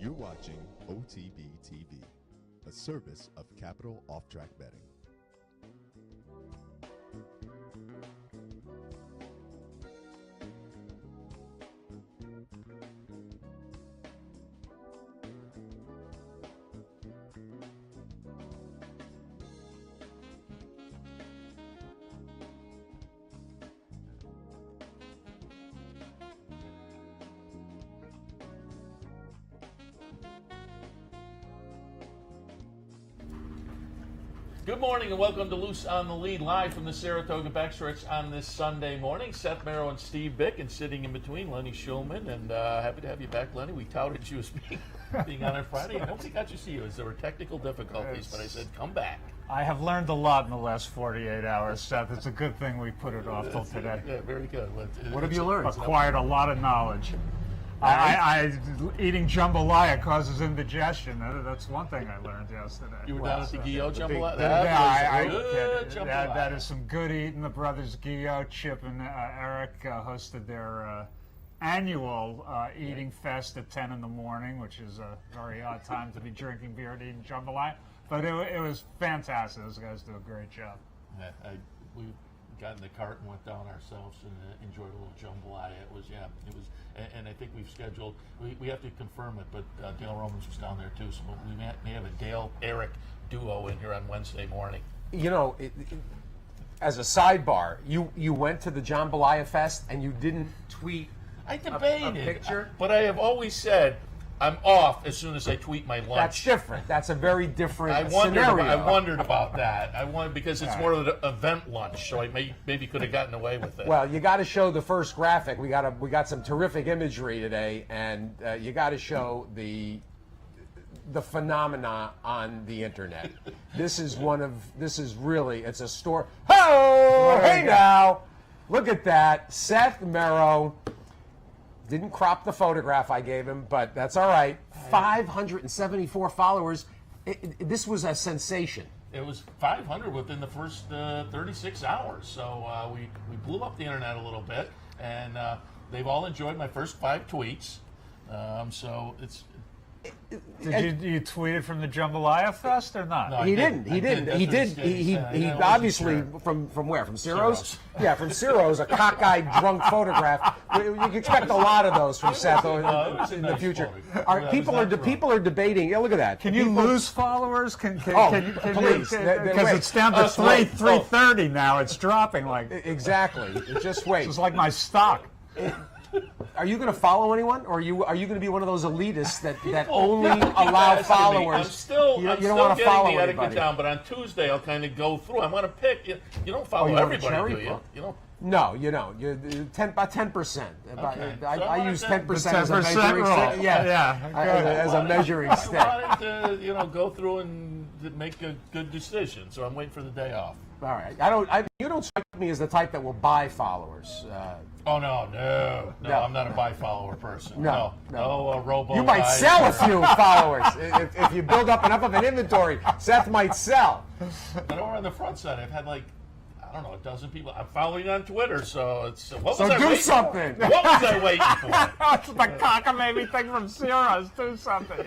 You're watching OTB TV, a service of Capital Off Track Betting. Good morning and welcome to Loose on the Lead, live from the Saratoga Backstretch on this Sunday morning. Seth Merrow and Steve Bick, and sitting in between, Lenny Schulman. And happy to have you back, Lenny. We touted you as being on Friday. I don't think I got to see you as there were technical difficulties, but I said, come back. I have learned a lot in the last 48 hours, Seth. It's a good thing we put it off till today. Yeah, very good. What have you learned? Acquired a lot of knowledge. Eating jambalaya causes indigestion. That's one thing I learned yesterday. You were down at the Guillot jambalaya? That is some good eating. The brothers Guillot, Chip and Eric hosted their annual eating fest at 10 in the morning, which is a very odd time to be drinking beer and eating jambalaya. But it was fantastic. Those guys do a great job. Yeah, we got in the cart and went down ourselves and enjoyed a little jambalaya. It was, and I think we've scheduled, we have to confirm it, but Dale Romans was down there too, so we may have a Dale-Eric duo in here on Wednesday morning. You know, as a sidebar, you went to the Jambalaya Fest and you didn't tweet I debated, a picture? But I have always said I'm off as soon as I tweet my lunch. That's different. That's a very different scenario. I wondered about that. Because it's more of an event lunch, so I maybe could have gotten away with it. Well, you got to show the first graphic. We got some terrific imagery today, and you got to show the phenomena on the internet. This is really, it's a store. Oh, hey now, look at that, Seth Merrow. Didn't crop the photograph I gave him, but that's all right. 574 followers. This was a sensation. It was 500 within the first 36 hours. So we blew up the internet a little bit, and they've all enjoyed my first 5 tweets. So it's. Did you tweet it from the Jambalaya Fest or not? No, He didn't. He obviously from where? From Ciro's? Yeah, from Ciro's, a cockeyed drunk photograph. You can expect a lot of those from Seth in the future. People are debating. Yeah, look at that. Can you lose followers? Can please. Because it's down to 330 now. It's dropping like exactly. Just wait. It's like my stock. Are you going to follow anyone, or are you going to be one of those elitists that only allow followers? I'm still want to follow the anybody. etiquette down, but on Tuesday I'll kind of go through. I want to pick. You don't follow everybody, do you? You don't. No, you don't. You're about 10% Okay. I use 10% as a 10% measuring rule. stick. Yeah, as a measuring stick. I wanted to, go through and make a good decision. So I'm waiting for the day off. All right. You don't strike me as the type that will buy followers. No, I'm not a buy follower person. No, robo. You might sell a few followers if you build up enough of an inventory. Seth might sell. But over on the front side, I've had a dozen people. I'm following on Twitter, so it's. What was So I do waiting something. For? What was I waiting for? It's the cockamamie thing from Ciro's. Do something.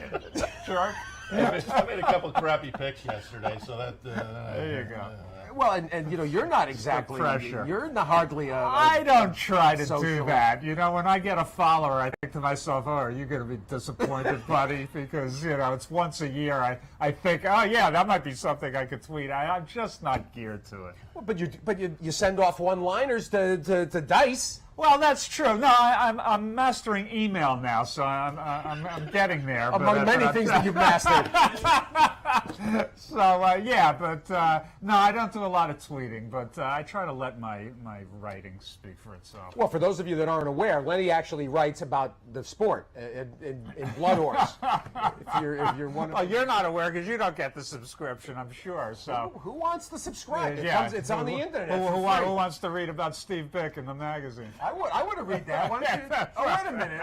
Sure. I made a couple of crappy picks yesterday, so that. There you go. Well, and you're not exactly. Pressure. You're not hardly a. I don't try to do social. that. When I get a follower, I think to myself, "Oh, are you going to be disappointed, buddy?" Because it's once a year. I think, "Oh yeah, that might be something I could tweet." I'm just not geared to it. Well, but you send off one-liners to Dice. Well, that's true. No, I'm mastering email now, so I'm getting there. Among many things that you've mastered. So no, I don't do a lot of tweeting, but I try to let my writing speak for itself. Well, for those of you that aren't aware, Lenny actually writes about the sport in Blood Horse. if you're one of Well, you're not aware because you don't get the subscription, I'm sure. So who wants to subscribe? Yeah. It's on the internet. Who for free. wants to read about Steve Bick in the magazine? I would have read that. Why don't you? Oh, wait a minute.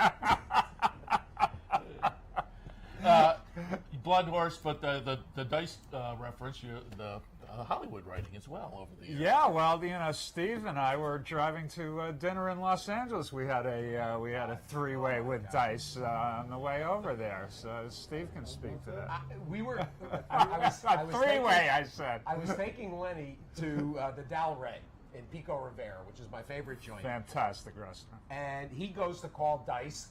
Blood Horse, but the Dice reference, the Hollywood writing as well over the years. Yeah, well, Steve and I were driving to dinner in Los Angeles. We had a three-way with Dice on the way over there. So Steve can speak to that. We were. I was Three-way, I said. I was taking Lenny to the Del Rey in Pico Rivera, which is my favorite joint. Fantastic restaurant. And he goes to call Dice,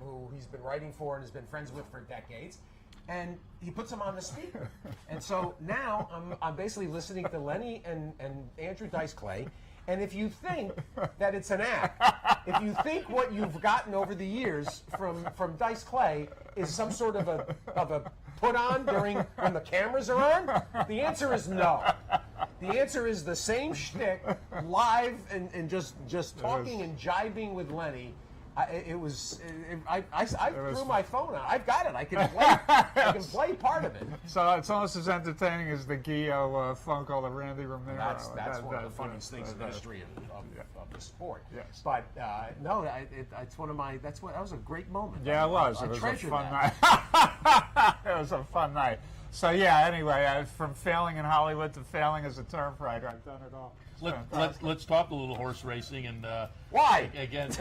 who he's been writing for and has been friends with for decades, and he puts him on the speaker. And so now I'm basically listening to Lenny and Andrew Dice Clay, and if you think that it's an act, if you think what you've gotten over the years from Dice Clay is some sort of a put on during when the cameras are on, the answer is no. The answer is the same shtick, live and just talking and jibing with Lenny. I threw my phone out. I've got it. I can play part of it. So it's almost as entertaining as the Guillot phone call to Randy Romero. That's one of the funniest things in the history of the sport. Yes. But no, it's one of my. That was a great moment. Yeah, it was. I It was a treasure fun that. night. It was a fun night. So yeah. Anyway, from failing in Hollywood to failing as a turf writer, I've done it all. Let's talk a little horse racing and Why? Again,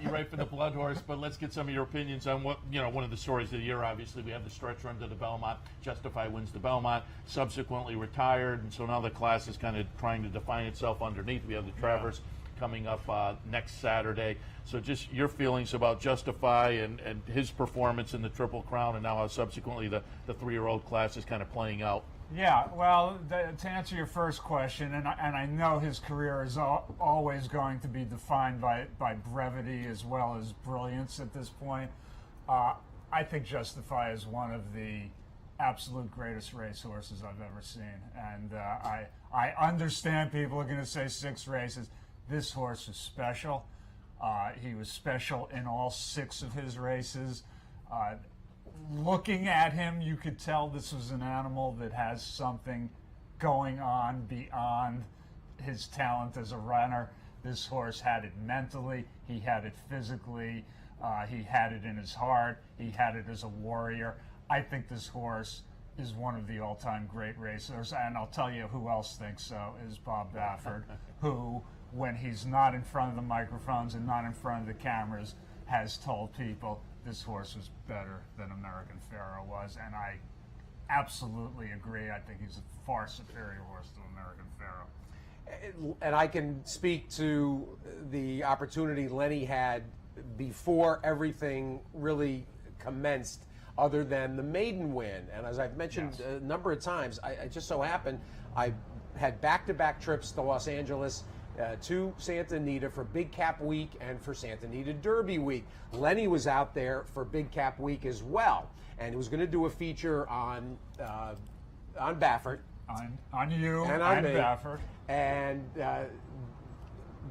you write for the Blood Horse, but let's get some of your opinions on what one of the stories of the year. Obviously, we have the stretch run to the Belmont. Justify wins the Belmont, subsequently retired, and so now the class is kind of trying to define itself underneath. We have the Travers coming up next Saturday. So just your feelings about Justify and his performance in the Triple Crown, and now how subsequently the 3-year-old class is kind of playing out. Yeah, well, to answer your first question, and I know his career is always going to be defined by brevity as well as brilliance at this point. I think Justify is one of the absolute greatest racehorses I've ever seen. And I understand people are going to say 6 races. This horse is special. He was special in all 6 of his races. Looking at him, you could tell this was an animal that has something going on beyond his talent as a runner. This horse had it mentally, he had it physically, he had it in his heart, he had it as a warrior. I think this horse is one of the all-time great racers, and I'll tell you who else thinks so, is Bob Baffert, who, when he's not in front of the microphones and not in front of the cameras, has told people this horse was better than American Pharoah was, and I absolutely agree. I think he's a far superior horse to American Pharoah. And I can speak to the opportunity Lenny had before everything really commenced, other than the maiden win. And as I've mentioned a number of times, I just so happened I had back-to-back trips to Los Angeles, to Santa Anita for Big Cap Week and for Santa Anita Derby Week. Lenny was out there for Big Cap Week as well, and he was going to do a feature on Baffert, on you and on me. Baffert. And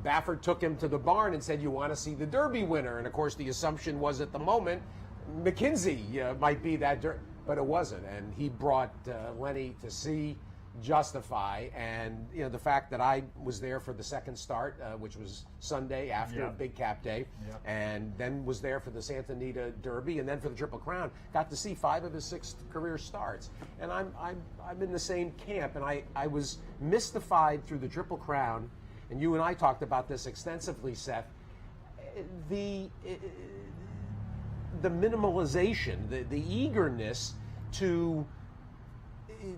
Baffert took him to the barn and said, "You want to see the Derby winner?" And of course, the assumption was at the moment McKinsey might be that, but it wasn't. And he brought Lenny to see Justify, and the fact that I was there for the second start, which was Sunday after Big Cap Day, and then was there for the Santa Anita Derby, and then for the Triple Crown. Got to see 5 of his 6 career starts, and I'm in the same camp, and I was mystified through the Triple Crown, and you and I talked about this extensively, Seth. The minimalization, the eagerness to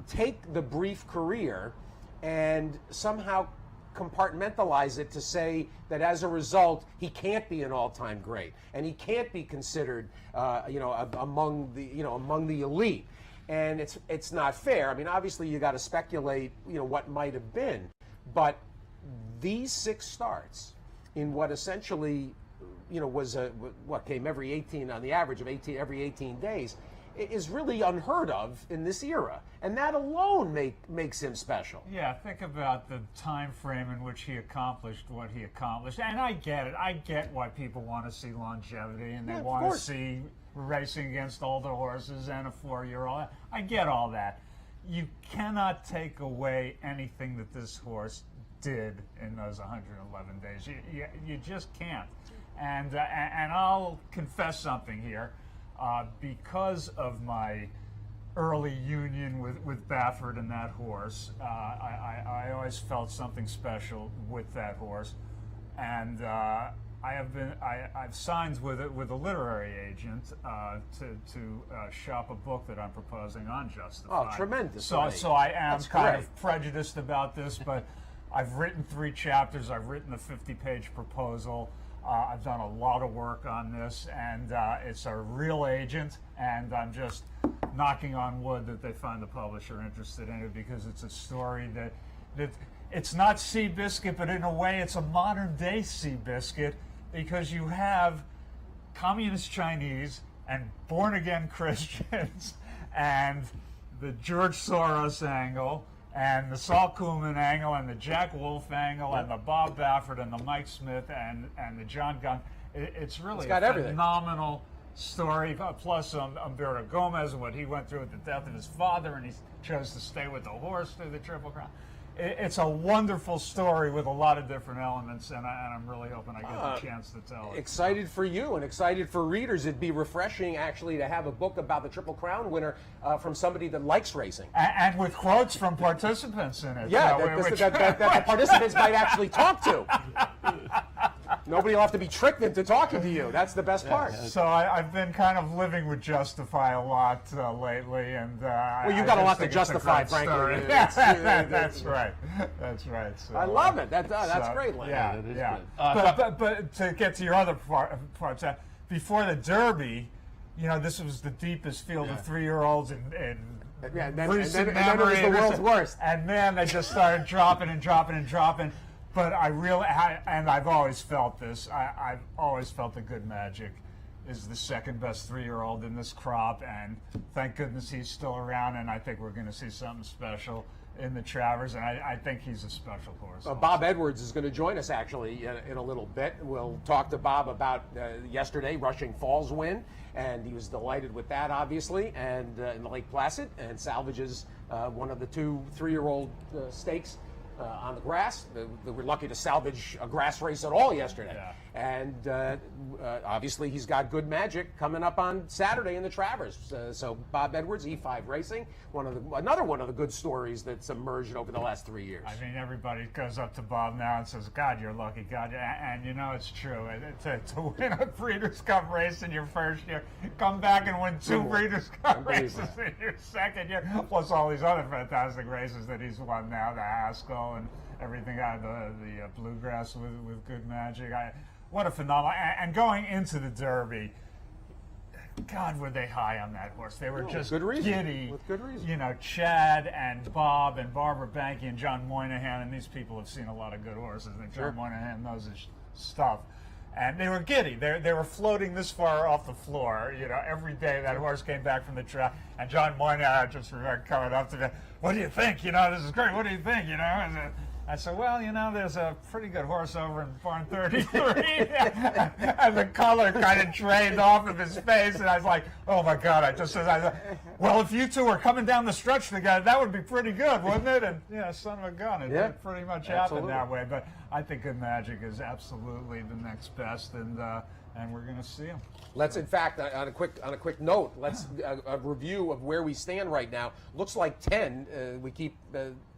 take the brief career and somehow compartmentalize it to say that as a result he can't be an all-time great and he can't be considered among the elite, and it's not fair. I mean, obviously you got to speculate what might have been, but these 6 starts in what essentially was what came every 18 on the average of 18 every 18 days is really unheard of in this era, and that alone makes him special. Yeah, think about the time frame in which he accomplished what he accomplished, and I get it. I get why people want to see longevity and they want to see racing against older horses and a 4-year-old. I get all that. You cannot take away anything that this horse did in those 111 days. You just can't. And I'll confess something here. Because of my early union with Baffert and that horse. I always felt something special with that horse, and I've signed with a literary agent to shop a book that I'm proposing on Justified. Oh, tremendous! So I am kind of prejudiced about this, but I've written 3 chapters. I've written a 50-page proposal. I've done a lot of work on this, and it's a real agent, and I'm just knocking on wood that they find the publisher interested in it, because it's a story that it's not Seabiscuit, but in a way it's a modern-day Seabiscuit, because you have communist Chinese and born-again Christians and the George Soros angle, and the Saul Kuhlman angle, and the Jack Wolf angle, and the Bob Baffert, and the Mike Smith, and the John Gunn. It's really got a everything. phenomenal story. Plus Umberto Gomez and what he went through with the death of his father, and he chose to stay with the horse through the Triple Crown. It's a wonderful story with a lot of different elements, and I'm really hoping I get the chance to tell it. Excited for you and excited for readers. It'd be refreshing, actually, to have a book about the Triple Crown winner from somebody that likes racing. And with quotes from participants in it. Yeah, you know, that the participants might actually talk to. Nobody will have to be tricked into talking to you. That's the best part. So I've been kind of living with Justify a lot lately, and well, you've got a lot to justify, frankly. That's right. That's right. So, I love it. That's great, Len. Yeah, that is yeah. good. But to get to your other parts, before the Derby, this was the deepest field of 3-year-olds in and then recent it was memory. the world's worst. And man, they just started dropping and dropping and dropping. But I've always felt this. I've always felt that Good Magic is the second best 3-year-old in this crop, and thank goodness he's still around. And I think we're going to see something special in the Travers, and I think he's a special horse. Bob Edwards is going to join us actually in a little bit. We'll talk to Bob about yesterday Rushing Falls win, and he was delighted with that, obviously, and in the Lake Placid, and salvages one of the 2 3-year-old stakes on the grass. They were lucky to salvage a grass race at all yesterday. Yeah. And obviously he's got Good Magic coming up on Saturday in the Travers. So Bob Edwards, E5 Racing, another one of the good stories that's emerged over the last 3 years. I mean, everybody goes up to Bob now and says, God, you're lucky, God. And it's true. To win a Breeders' Cup race in your first year, come back and win 2 Breeders' Cup races in your second year, plus all these other fantastic races that he's won now, the Haskell and everything out of the Bluegrass with Good Magic. What a phenomenal. And going into the Derby, God, were they high on that horse. They were just giddy. With good reason. Chad and Bob and Barbara Banke and John Moynihan, and these people have seen a lot of good horses. And John Moynihan knows his stuff. And they were giddy. They were floating this far off the floor. Every day that horse came back from the track, and John Moynihan, I just remember coming up to me, what do you think? This is great. What do you think? I said, well, there's a pretty good horse over in barn 33. And the color kind of drained off of his face. And I was like, oh, my God. I said, well, if you two were coming down the stretch together, that would be pretty good, wouldn't it? And, son of a gun, it did pretty much happen that way. But I think Good Magic is absolutely the next best, and we're going to see him. Let's, in fact, on a quick note, let's a review of where we stand right now. Looks like 10. We keep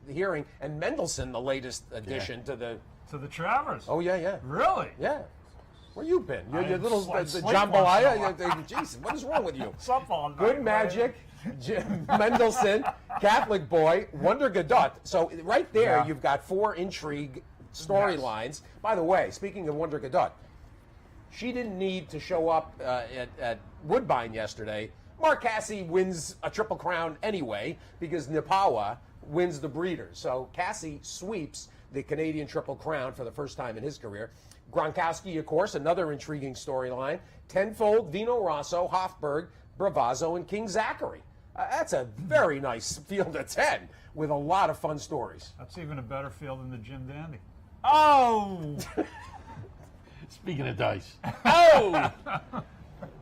hearing, and Mendelssohn, the latest addition to the Travers. Oh yeah. Really? Yeah. Where you been? Your little sleep jambalaya. Jeez, what is wrong with you? Good Magic, Mendelssohn, Catholic Boy, Wonder Gadot. So right there, you've got 4 intrigue storylines. By the way, speaking of Wonder Gadot, she didn't need to show up at Woodbine yesterday. Mark Cassie wins a Triple Crown anyway because Nipawa wins the Breeders. So Cassie sweeps the Canadian Triple Crown for the first time in his career. Gronkowski, of course, another intriguing storyline. Tenfold, Vino Rosso, Hofberg, Bravazzo, and King Zachary. That's a very nice field of 10 with a lot of fun stories. That's even a better field than the Jim Dandy. Oh! Speaking of dice. Oh!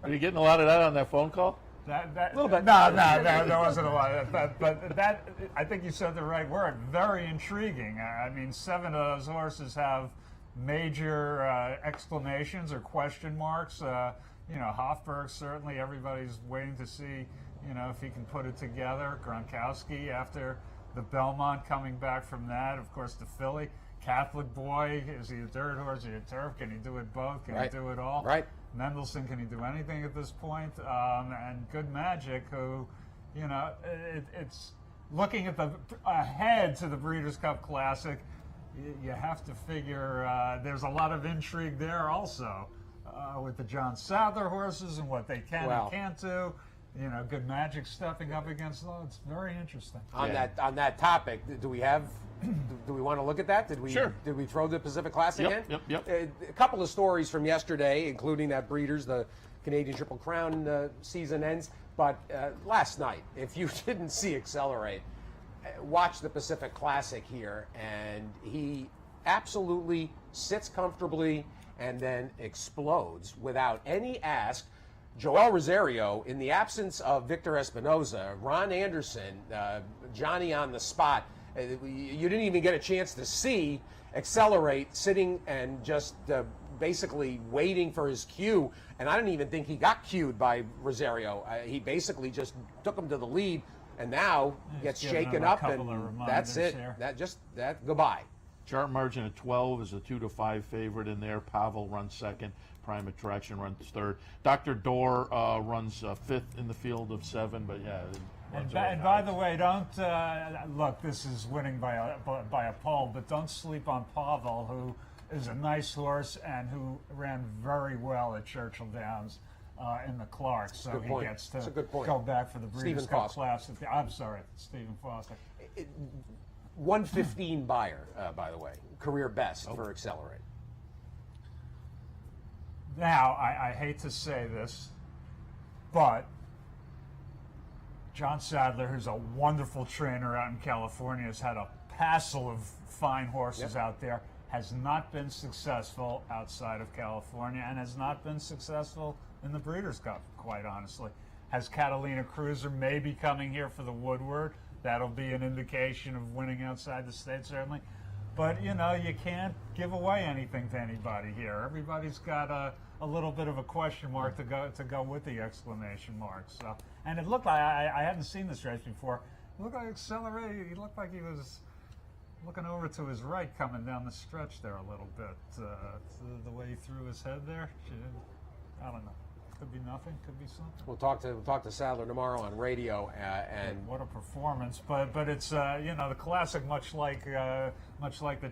Are you getting a lot of that on that phone call? A little bit. No, there wasn't a lot of that. But that, I think you said the right word. Very intriguing. I mean, 7 of those horses have major exclamations or question marks. Hofberg, certainly everybody's waiting to see, You know, if he can put it together. Gronkowski after the Belmont coming back from that. Of course, the filly. Catholic boy, is he a dirt horse? Is he a turf? Can he do it both? Can he do it all? Right. Mendelssohn, can he do anything at this point? And Good Magic, who, you know, it's looking at the ahead to the Breeders' Cup Classic. You have to figure there's a lot of intrigue there also with the John Sadler horses and what they can and can't do. You know, Good Magic stepping up against them. It's very interesting. On that topic, do we want to look at that? Did we throw the Pacific Classic in? Yep. A couple of stories from yesterday, including that Breeders, the Canadian Triple Crown season ends. But last night, if you didn't see Accelerate, watch the Pacific Classic here, and he absolutely sits comfortably and then explodes without any ask. Joel Rosario, in the absence of Victor Espinoza, Ron Anderson, Johnny on the spot, you didn't even get a chance to see Accelerate sitting and just basically waiting for his cue. And I don't even think he got cued by Rosario. He basically just took him to the lead, and now gets shaken up, and that's it. That goodbye. Chart margin at 12 is a 2-5 favorite in there. Pavel runs second. Prime Attraction runs third. Dr. Door runs fifth in the field of 7, but yeah. And by the way, don't look. This is winning by a pole, but don't sleep on Pavel, who is a nice horse and who ran very well at Churchill Downs in the Clark. So he gets to go back for the Breeders' Cup Classic. I'm sorry, Stephen Foster. 115 buyer, by the way, career best for Accelerate. Now, I hate to say this, but John Sadler, who's a wonderful trainer out in California, has had a passel of fine horses out there, has not been successful outside of California, and has not been successful in the Breeders' Cup, quite honestly. Has Catalina Cruiser maybe coming here for the Woodward? That'll be an indication of winning outside the state, certainly. But, you know, you can't give away anything to anybody here. Everybody's got a little bit of a question mark to go with the exclamation mark. So, and it looked like, I hadn't seen this race before. It looked like Accelerated. He looked like he was looking over to his right coming down the stretch there a little bit. The way he threw his head there, I don't know. Could be nothing. Could be something. We'll talk to Sadler tomorrow on radio. And what a performance! But it's you know, the Classic, much like the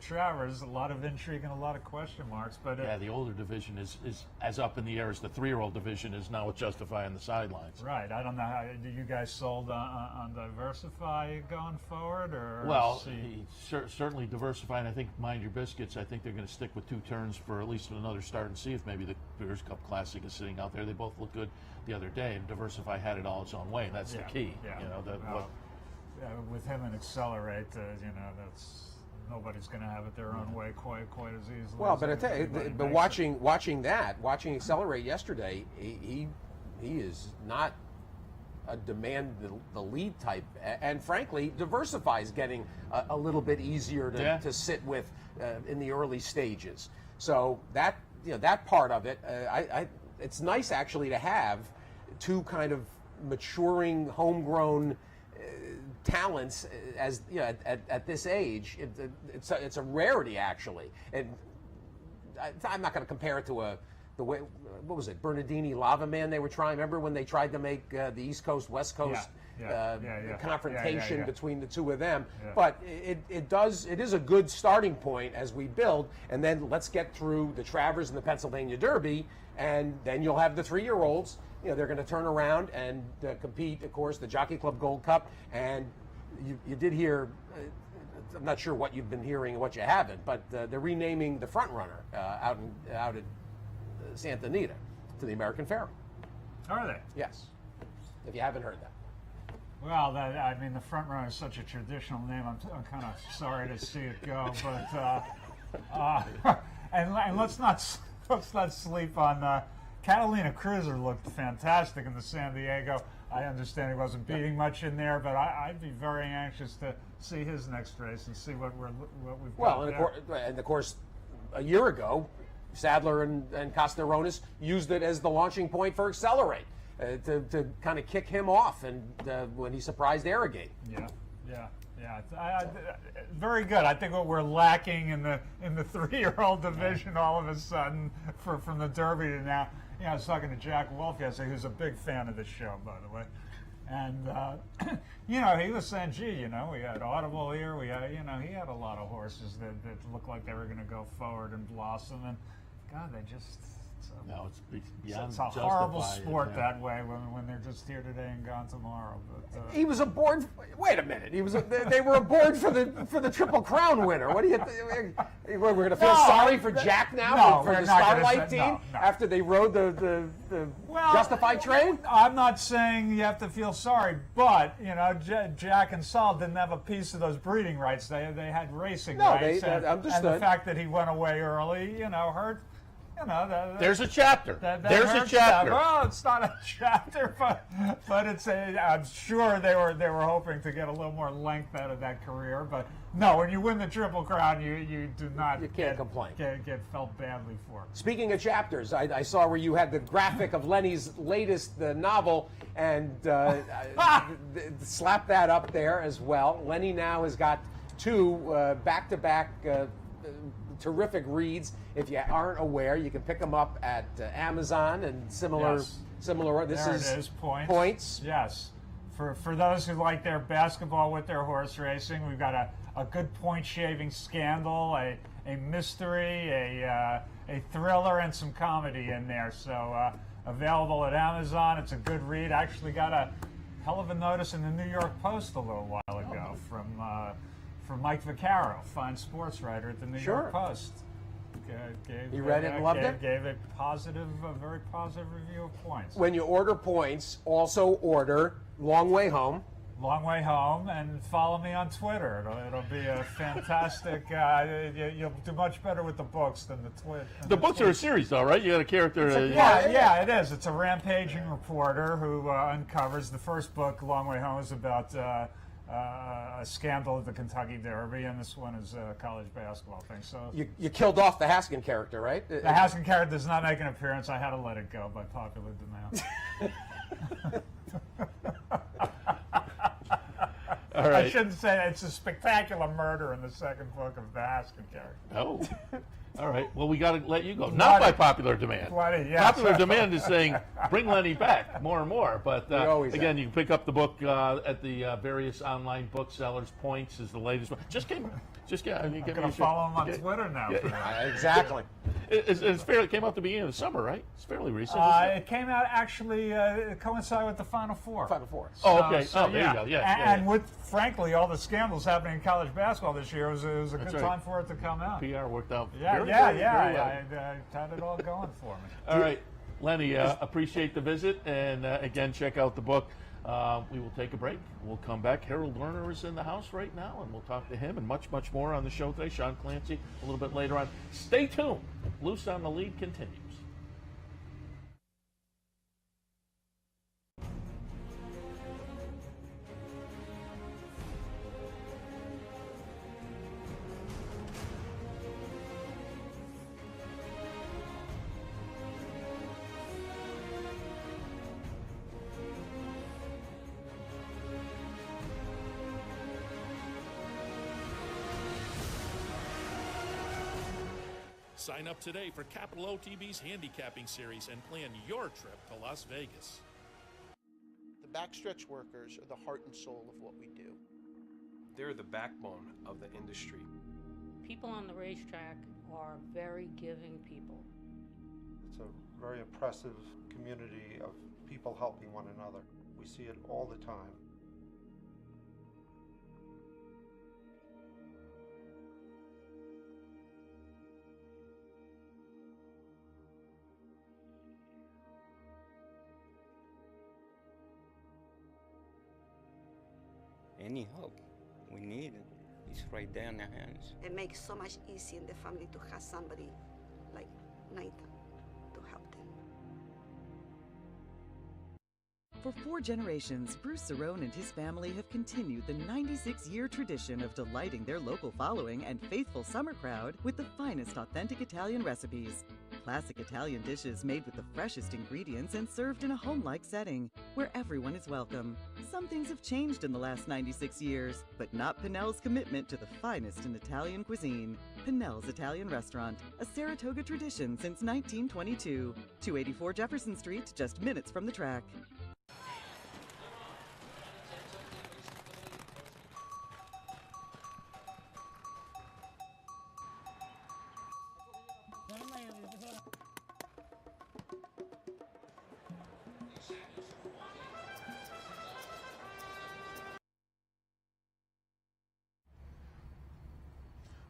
Travers, a lot of intrigue and a lot of question marks. But yeah, the older division is as up in the air as the 3-year-old division is now with Justify on the sidelines. Right. I don't know how you guys sold on Diversify going forward, or certainly Diversify, and I think Mind Your Biscuits. I think they're going to stick with 2 turns for at least another start and see if maybe the Breeders' Cup Classic is sitting out there. They both looked good the other day, and Diversify had it all its own way, and that's the key. Yeah. You know, with him and Accelerate, you know, that's nobody's going to have it their own way quite as easily. Well, but I tell you, but watching Accelerate yesterday, he is not a demand the lead type, and frankly, Diversify is getting a little bit easier to sit with in the early stages. So that part of it, it's nice actually to have 2 kind of maturing, homegrown talents as you know at this age. It's a rarity actually, and I'm not going to compare it to the way, what was it, Bernardini Lava Man they were trying. Remember when they tried to make the East Coast West Coast confrontation between the 2 of them? Yeah. But it is a good starting point as we build, and then let's get through the Travers and the Pennsylvania Derby, and then you'll have the 3-year-olds. You know, they're going to turn around and compete, of course, the Jockey Club Gold Cup. And you did hear, I'm not sure what you've been hearing and what you haven't, but they're renaming the front runner out at Santa Anita to the American Pharoah. Are they? Yes. If you haven't heard that. Well, the front runner is such a traditional name. I'm kind of sorry to see it go, but and let's not sleep on. Catalina Cruiser looked fantastic in the San Diego. I understand he wasn't beating much in there, but I'd be very anxious to see his next race and see what we've got. Well, and of course, a year ago, Sadler and Cosnaronis used it as the launching point for Accelerate. to kind of kick him off, and when he surprised Arrogate. Yeah. Very good. I think what we're lacking in the 3-year-old division all of a sudden from the Derby to now. I was talking to Jack Wolf yesterday, who's a big fan of this show, by the way. And, he was saying, gee, we had Audible here. We had, he had a lot of horses that looked like they were going to go forward and blossom. And, God, they just... No, it's beyond It's a horrible sport that way when they're just here today and gone tomorrow. But he was aboard. Wait a minute. He was. They were aboard for the Triple Crown winner. What do you think? We're going to feel sorry for Jack now for the Starlight team after they rode the Justified train? I'm not saying you have to feel sorry, but Jack and Saul didn't have a piece of those breeding rights. They had racing rights. Understood. And the fact that he went away early, hurt. There's a chapter. There's a chapter. Well, it's not a chapter, but it's a. I'm sure they were hoping to get a little more length out of that career. But no, when you win the Triple Crown, you do not. You can't complain. Get felt badly for. Speaking of chapters, I saw where you had the graphic of Lenny's latest novel, and slap that up there as well. Lenny now has got 2 back-to-back. Terrific reads. If you aren't aware, you can pick them up at Amazon and similar. Yes. This There is it is, Points. Yes. For those who like their basketball with their horse racing, we've got a good point shaving scandal, a mystery, a thriller, and some comedy in there. So available at Amazon. It's a good read. Actually got a hell of a notice in the New York Post a little while ago from Mike Vaccaro, fine sports writer at the New York Post. You read it and loved it? Gave a very positive review of Points. When you order Points, also order Long Way Home. Long Way Home, and follow me on Twitter. It'll be a fantastic. You'll do much better with the books than the Twitter. The books are a series, though, right? You got a character. Yeah, it is. It's a rampaging reporter who uncovers. The first book, Long Way Home, is about a scandal at the Kentucky Derby, and this one is a college basketball thing. So you killed off the Haskin character, right? The Haskin character does not make an appearance. I had to let it go by popular demand. All right. I shouldn't say it's a spectacular murder in the second book of the Haskin character. Oh. All right. Well, we got to let you go. Not by popular demand. Popular demand is saying, bring Lenny back more and more. But again, you can pick up the book at the various online booksellers. Points is the latest one. I'm going to follow him on Twitter now. Exactly. It's fairly. It came out the beginning of the summer, right? It's fairly recent. It came out actually. It coincided with the Final Four. Final Four. Okay. There you go. And with frankly all the scandals happening in college basketball this year, it was a good time for it to come out. PR worked out. Very well. I had it all going for me. All right, Lenny. Appreciate the visit, and again, check out the book. We will take a break. We'll come back. Harold Lerner is in the house right now, and we'll talk to him and much, much more on the show today. Sean Clancy a little bit later on. Stay tuned. Loose on the Lead continues. Sign up today for Capital OTB's handicapping series and plan your trip to Las Vegas. The backstretch workers are the heart and soul of what we do. They're the backbone of the industry. People on the racetrack are very giving people. It's a very oppressive community of people helping one another. We see it all the time. Any help we need is right there in their hands. It makes so much easier in the family to have somebody like Nathan to help them. For 4 generations, Bruce Cerrone and his family have continued the 96-year tradition of delighting their local following and faithful summer crowd with the finest authentic Italian recipes. Classic Italian dishes made with the freshest ingredients and served in a home-like setting where everyone is welcome. Some things have changed in the last 96 years, but not Pinnell's commitment to the finest in Italian cuisine. Pinnell's Italian Restaurant, a Saratoga tradition since 1922. 284 Jefferson Street, just minutes from the track.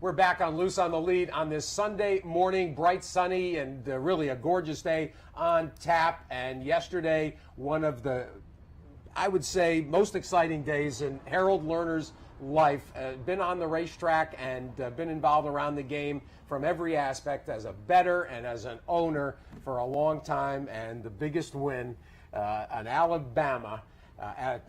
We're back on Loose on the Lead on this Sunday morning, bright, sunny, and really a gorgeous day on tap. And yesterday, one of the, I would say, most exciting days in Harold Lerner's life. Been on the racetrack and been involved around the game from every aspect as a bettor and as an owner for a long time. And the biggest win, on Alabama.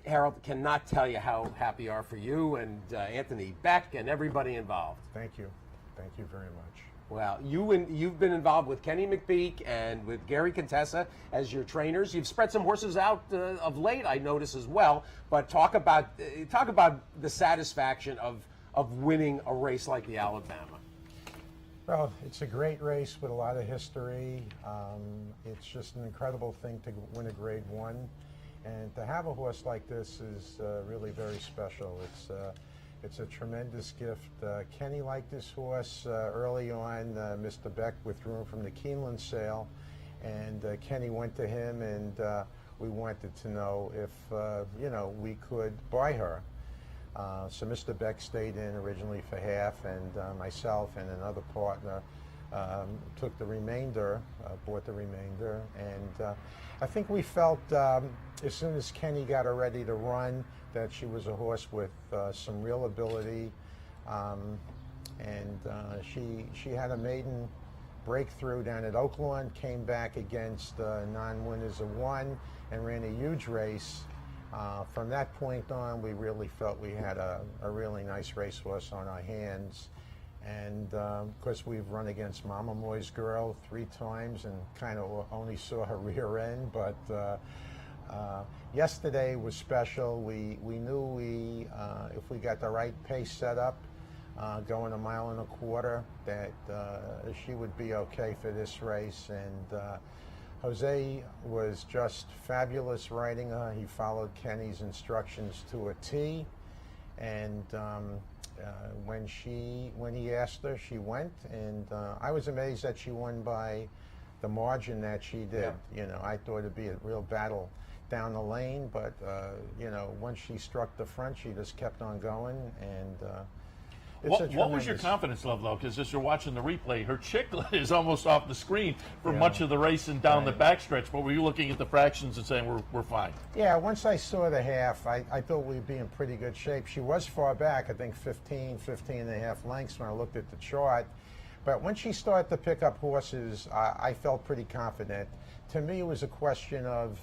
Harold, cannot tell you how happy we are for you and Anthony Beck and everybody involved. Thank you. Thank you very much. Well, you've been involved with Kenny McPeak and with Gary Contessa as your trainers. You've spread some horses out of late, I notice as well. But talk about the satisfaction of winning a race like the Alabama. Well, it's a great race with a lot of history. It's just an incredible thing to win a Grade 1. And to have a horse like this is really very special. It's a tremendous gift. Kenny liked this horse early on. Mr. Beck withdrew him from the Keeneland sale, and Kenny went to him, and we wanted to know if we could buy her. So Mr. Beck stayed in originally for half, and myself and another partner took the remainder, bought the remainder, and I think we felt as soon as Kenny got her ready to run that she was a horse with some real ability, and she had a maiden breakthrough down at Oaklawn, came back against non-winners of one, and ran a huge race. From that point on, we really felt we had a really nice racehorse on our hands. And of course, we've run against Mama Moy's Girl 3 times and kind of only saw her rear end. But yesterday was special. We knew if we got the right pace set up, going 1.25 miles, that she would be okay for this race. And Jose was just fabulous riding her. He followed Kenny's instructions to a T. And when he asked her, she went, and I was amazed that she won by the margin that she did. Yeah. I thought it'd be a real battle down the lane, but once she struck the front, she just kept on going, and what was your confidence level, though? Because as you're watching the replay, her Chiclet is almost off the screen for much of the race and down the backstretch. But were you looking at the fractions and saying we're fine? Yeah, once I saw the half, I thought we'd be in pretty good shape. She was far back, I think 15 and a half lengths when I looked at the chart. But when she started to pick up horses, I felt pretty confident. To me, it was a question of,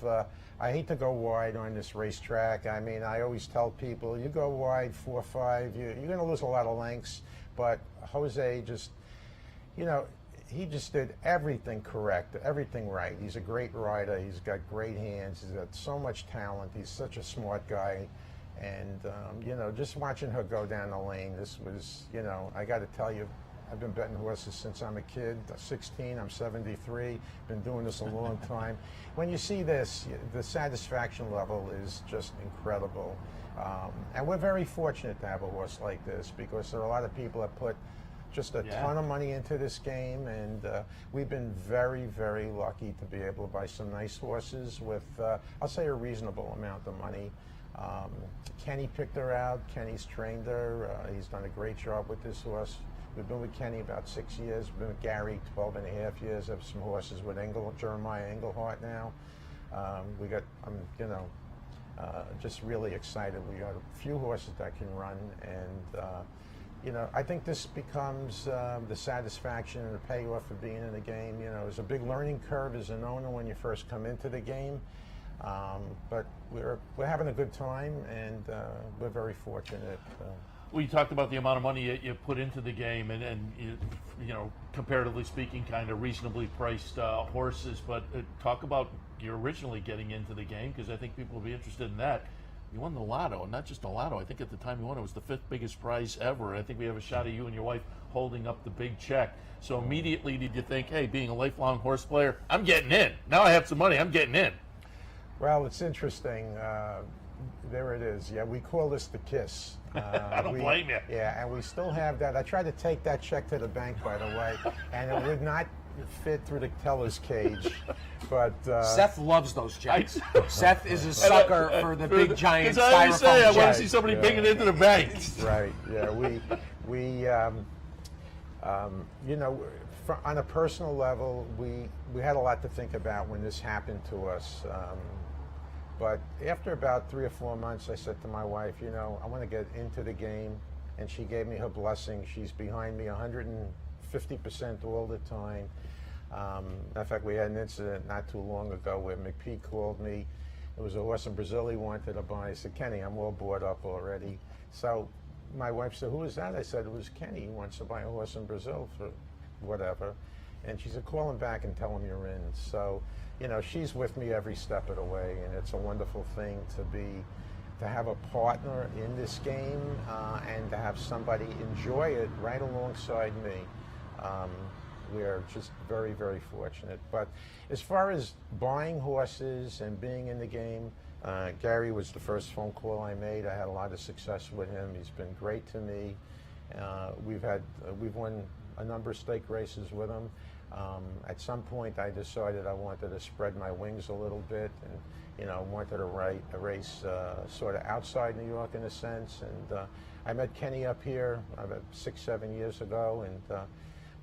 I hate to go wide on this racetrack. I mean, I always tell people, you go wide 4-5, you're going to lose a lot of lengths. But Jose just, he just did everything correct, everything right. He's a great rider. He's got great hands. He's got so much talent. He's such a smart guy. And, just watching her go down the lane, this was, I got to tell you, I've been betting horses since I'm a kid, 16, I'm 73, been doing this a long time. When you see this, the satisfaction level is just incredible. And we're very fortunate to have a horse like this, because there are a lot of people that put just a ton of money into this game, and we've been very, very lucky to be able to buy some nice horses with, I'll say, a reasonable amount of money. Kenny picked her out, Kenny's trained her, he's done a great job with this horse. We've been with Kenny about 6 years. We've been with Gary 12 and a half years. I have some horses with Jeremiah Englehart now. We got, just really excited. We got a few horses that can run, and I think this becomes the satisfaction and the payoff of being in the game. It's a big learning curve as an owner when you first come into the game, but we're having a good time, and we're very fortunate. We talked about the amount of money you put into the game, and you know, comparatively speaking, kind of reasonably priced horses. But talk about you originally getting into the game, because I think people will be interested in that. You won the lotto, and not just the lotto. I think at the time you won it was the 5th biggest prize ever. I think we have a shot of you and your wife holding up the big check. So immediately did you think, hey, being a lifelong horse player, I'm getting in. Now I have some money, I'm getting in. Well, it's interesting. There it is. Yeah, we call this the KISS. I don't blame you. Yeah, and we still have that. I tried to take that check to the bank, by the way, and it would not fit through the teller's cage. But Seth loves those checks. Seth is a sucker for the big giant styrofoam. I say, I want to see somebody bringing it into the bank. Right. Yeah. You know, on a personal level, we had a lot to think about when this happened to us. But after about 3 or 4 months, I said to my wife, you know, I want to get into the game, and she gave me her blessing. She's behind me 150% all the time. In fact, we had an incident not too long ago where McPeak called me. It was a horse in Brazil he wanted to buy. I said, Kenny, I'm all bought up already. So my wife said, who is that? I said, it was Kenny. He wants to buy a horse in Brazil for whatever. And she said, call him back and tell him you're in. So, you know, she's with me every step of the way, and it's a wonderful thing to have a partner in this game and to have somebody enjoy it right alongside me. We're just very, very fortunate. But as far as buying horses and being in the game, Gary was the first phone call I made. I had a lot of success with him. He's been great to me. We've won a number of stake races with him. At some point, I decided I wanted to spread my wings a little bit, and you know, wanted to race sort of outside New York in a sense. And I met Kenny up here about 6-7 years ago, and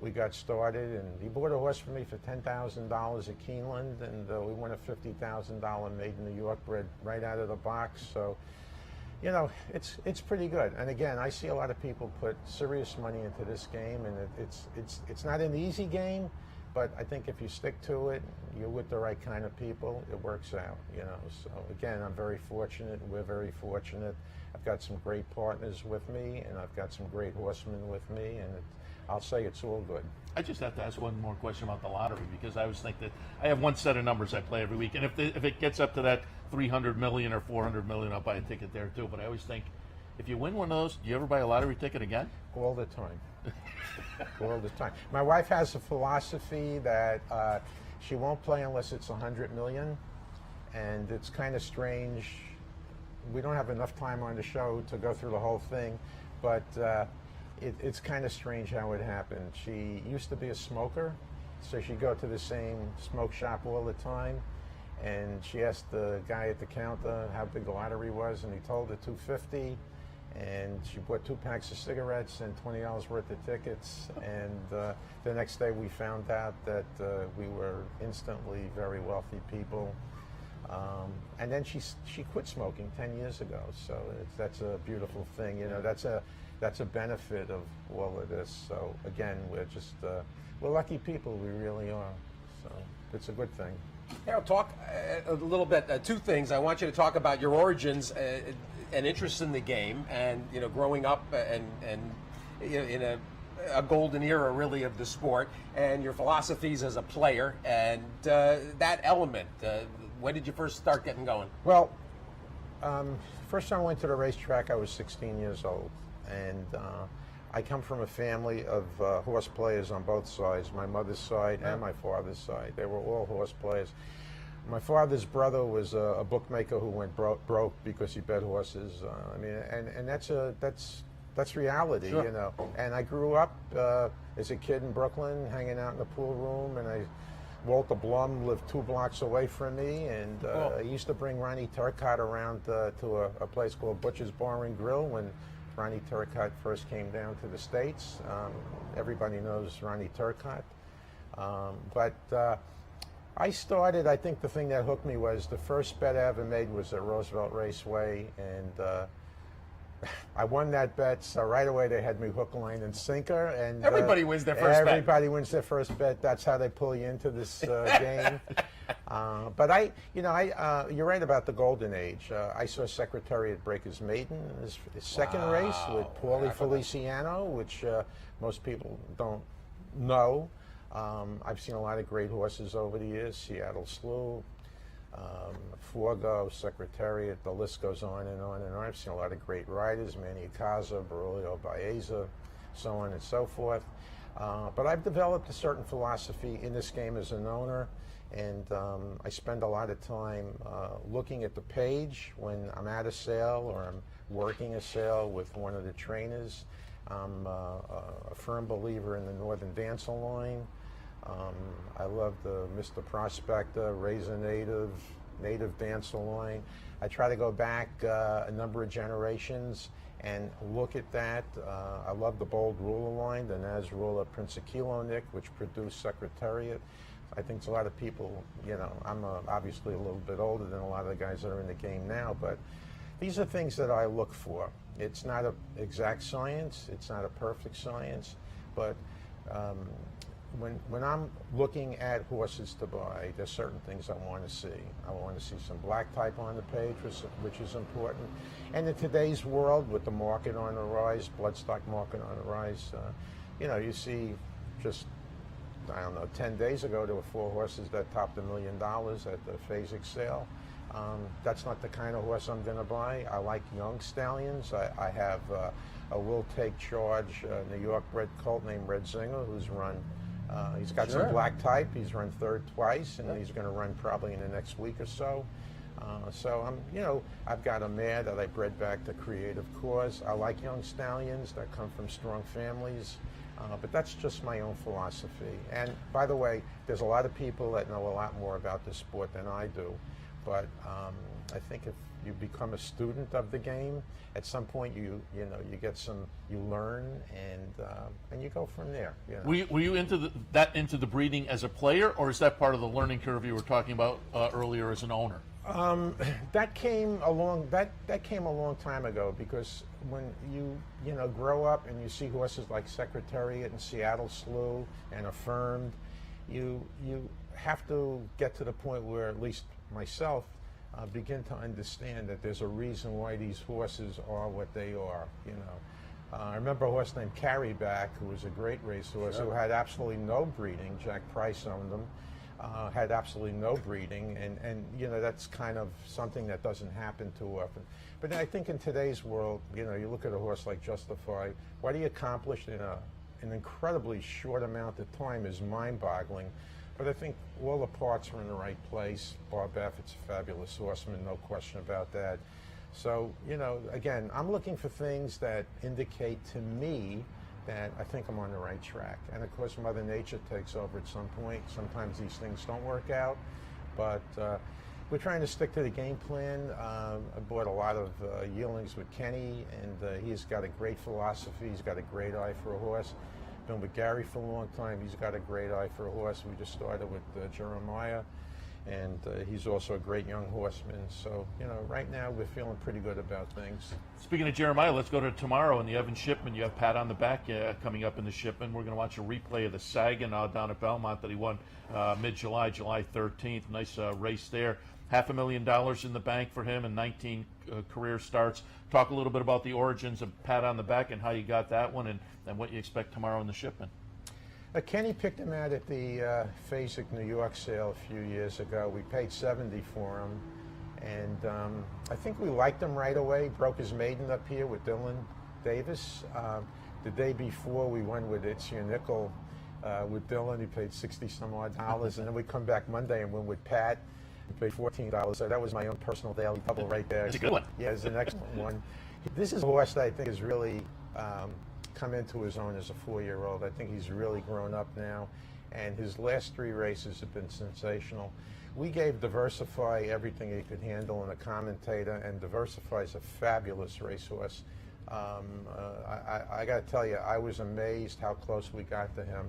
we got started. And he bought a horse for me for $10,000 at Keeneland, and we won a $50,000 made in New York bred right out of the box. So, you know, it's pretty good. And again, I see a lot of people put serious money into this game, and it's not an easy game, but I think if you stick to it, you're with the right kind of people, it works out, you know. So again, I'm very fortunate. We're very fortunate. I've got some great partners with me, and I've got some great horsemen with me, and I'll say it's all good. I just have to ask one more question about the lottery, because I always think that I have one set of numbers I play every week, and if it gets up to that 300 million or 400 million, I'll buy a ticket there too. But I always think, if you win one of those, do you ever buy a lottery ticket again? All the time. All the time. My wife has a philosophy that she won't play unless it's 100 million, and it's kind of strange. We don't have enough time on the show to go through the whole thing, but it's kind of strange how it happened. She used to be a smoker, so she'd go to the same smoke shop all the time, and she asked the guy at the counter how big the lottery was, and he told her 250, and she bought 2 packs of cigarettes and $20 worth of tickets, and the next day we found out that we were instantly very wealthy people. And then she quit smoking 10 years ago, so that's a beautiful thing. You know, that's a benefit of all of this. So again, we're lucky people. We really are. So it's a good thing. Harold, talk a little bit. 2 things. I want you to talk about your origins and interest in the game, and you know, growing up and you know, in a golden era really of the sport, and your philosophies as a player, and that element. When did you first start getting going? Well, first time I went to the racetrack, I was 16 years old, and I come from a family of horse players on both sides, my mother's side and my father's side. They were all horse players. My father's brother was a bookmaker who went broke because he bet horses. I mean, and that's reality, sure. You know. And I grew up as a kid in Brooklyn, hanging out in the pool room, and Walter Blum lived 2 blocks away from me, and I used to bring Ronnie Turcotte around to a place called Butcher's Bar and Grill when Ronnie Turcotte first came down to the States. Everybody knows Ronnie Turcotte. But I think the thing that hooked me was the first bet I ever made was at Roosevelt Raceway, and I won that bet, so right away they had me hook, line, and sinker. And everybody wins their first bet. Everybody wins their first bet. That's how they pull you into this game. But you're right about the golden age. I saw Secretariat break his maiden in his second race with Paulie Feliciano, which most people don't know. I've seen a lot of great horses over the years, Seattle Slew, Forgo, Secretariat, the list goes on and on and on. I've seen a lot of great riders, Manny Acaza, Barulio Baeza, so on and so forth. But I've developed a certain philosophy in this game as an owner, and I spend a lot of time looking at the page when I'm at a sale or I'm working a sale with one of the trainers. I'm a firm believer in the Northern Dancer line. I love the Mr. Prospector, Razor Native Dancer line. I try to go back a number of generations and look at that. I love the Bold Ruler line, the Naz Ruler Prince of Kilownik, which produced Secretariat. I think a lot of people, I'm obviously a little bit older than a lot of the guys that are in the game now, but these are things that I look for. It's not an exact science, it's not a perfect science, but when I'm looking at horses to buy, there's certain things I want to see. I want to see some black type on the page, which is important. And in today's world, with the market on the rise, bloodstock market on the rise, you see just, 10 days ago, there were 4 horses that topped $1 million at the Phasic sale. That's not the kind of horse I'm going to buy. I like young stallions. I have a Will Take Charge New York bred colt named Red Zinger, who's run. He's got some black type. He's run third twice, and he's going to run probably in the next week or so. So I've got a mare that I bred back to Creative Cause. I like young stallions that come from strong families. But that's just my own philosophy. And by the way, there's a lot of people that know a lot more about this sport than I do. But I think if you become a student of the game, at some point you learn and you go from there. Were you into the breeding as a player, or is that part of the learning curve you were talking about earlier as an owner? That came a long time ago, because when you grow up and you see horses like Secretariat and Seattle Slew and Affirmed, you have to get to the point where, at least myself, begin to understand that there's a reason why these horses are what they are. I remember a horse named Carryback, who was a great racehorse, who had absolutely no breeding. Jack Price owned him. Had absolutely no breeding, and that's kind of something that doesn't happen too often. But I think in today's world, you look at a horse like Justify, what he accomplished in an incredibly short amount of time is mind-boggling. But I think all the parts are in the right place. Bob Baffert's a fabulous horseman, no question about that. So, again, I'm looking for things that indicate to me that I think I'm on the right track. And of course, Mother Nature takes over at some point. Sometimes these things don't work out, but we're trying to stick to the game plan. I bought a lot of yearlings with Kenny, and he's got a great philosophy. He's got a great eye for a horse. Been with Gary for a long time. He's got a great eye for a horse. We just started with Jeremiah, and he's also a great young horseman. So, right now we're feeling pretty good about things. Speaking of Jeremiah, let's go to tomorrow in the Evan Shipman. You have Pat on the back coming up in the Shipman. We're going to watch a replay of the Sagan down at Belmont that he won mid-July, July 13th. Nice race there. $500,000 in the bank for him and 19 career starts. Talk a little bit about the origins of Pat on the back and how you got that one, and what you expect tomorrow in the Shipman. Kenny picked him out at the Phasic New York sale a few years ago. We paid $70 for him, and I think we liked him right away. Broke his maiden up here with Dylan Davis. The day before, we won with It's Your Nickel with Dylan. He paid $60-some odd, and then we come back Monday and win with Pat. We paid $14. So that was my own personal daily double right there. It's a good one. Yeah, it's an excellent one. This is a horse that I think has really come into his own as a 4-year-old. I think he's really grown up now, and his last 3 races have been sensational. We gave Diversify everything he could handle in a commentator, and Diversify is a fabulous racehorse. I got to tell you, I was amazed how close we got to him.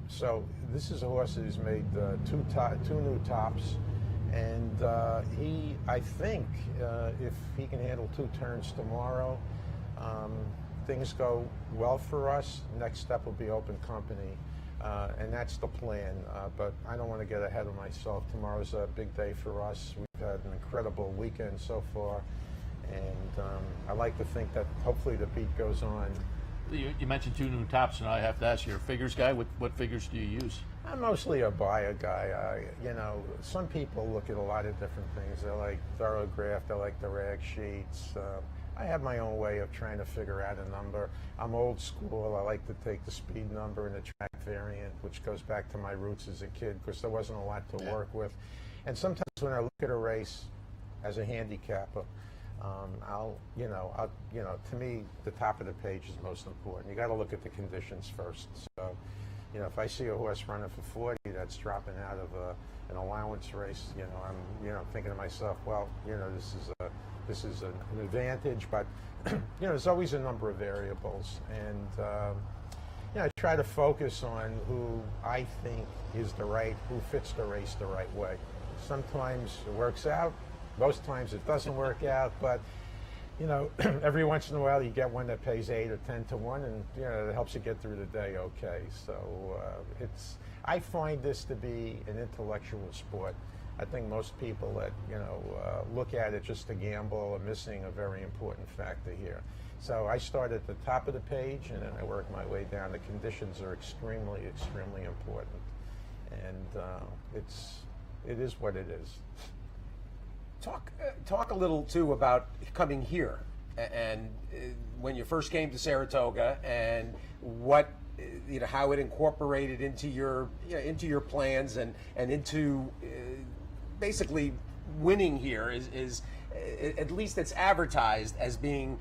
So this is a horse that has made 2 new tops, and I think if he can handle 2 turns tomorrow, things go well for us. Next step will be open company. And that's the plan. But I don't want to get ahead of myself. Tomorrow's a big day for us. We've had an incredible weekend so far. And I like to think that hopefully the beat goes on. You mentioned 2 new tops, and I have to ask you, you're a figures guy. What figures do you use? I'm mostly a buyer guy. You know, some people look at a lot of different things. They like Thorograph, they like the rag sheets. I have my own way of trying to figure out a number. I'm old school. I like to take the speed number and the track variant, which goes back to my roots as a kid, because there wasn't a lot to work with. And sometimes when I look at a race as a handicapper, to me, the top of the page is most important. You got to look at the conditions first. So, you know, if I see a horse running for 40 that's dropping out of an allowance race, I'm thinking to myself, well, this is an advantage, but there's always a number of variables, and I try to focus on who I think is who fits the race the right way. Sometimes it works out. Most times it doesn't work out, but every once in a while you get one that pays 8 or 10 to 1, and it helps you get through the day okay. So I find this to be an intellectual sport. I think most people that look at it just to gamble are missing a very important factor here. So I start at the top of the page, and then I work my way down. The conditions are extremely, extremely important, and it is what it is. Talk a little too about coming here and when you first came to Saratoga, and what how it incorporated into your plans and into basically winning here is at least it's advertised as being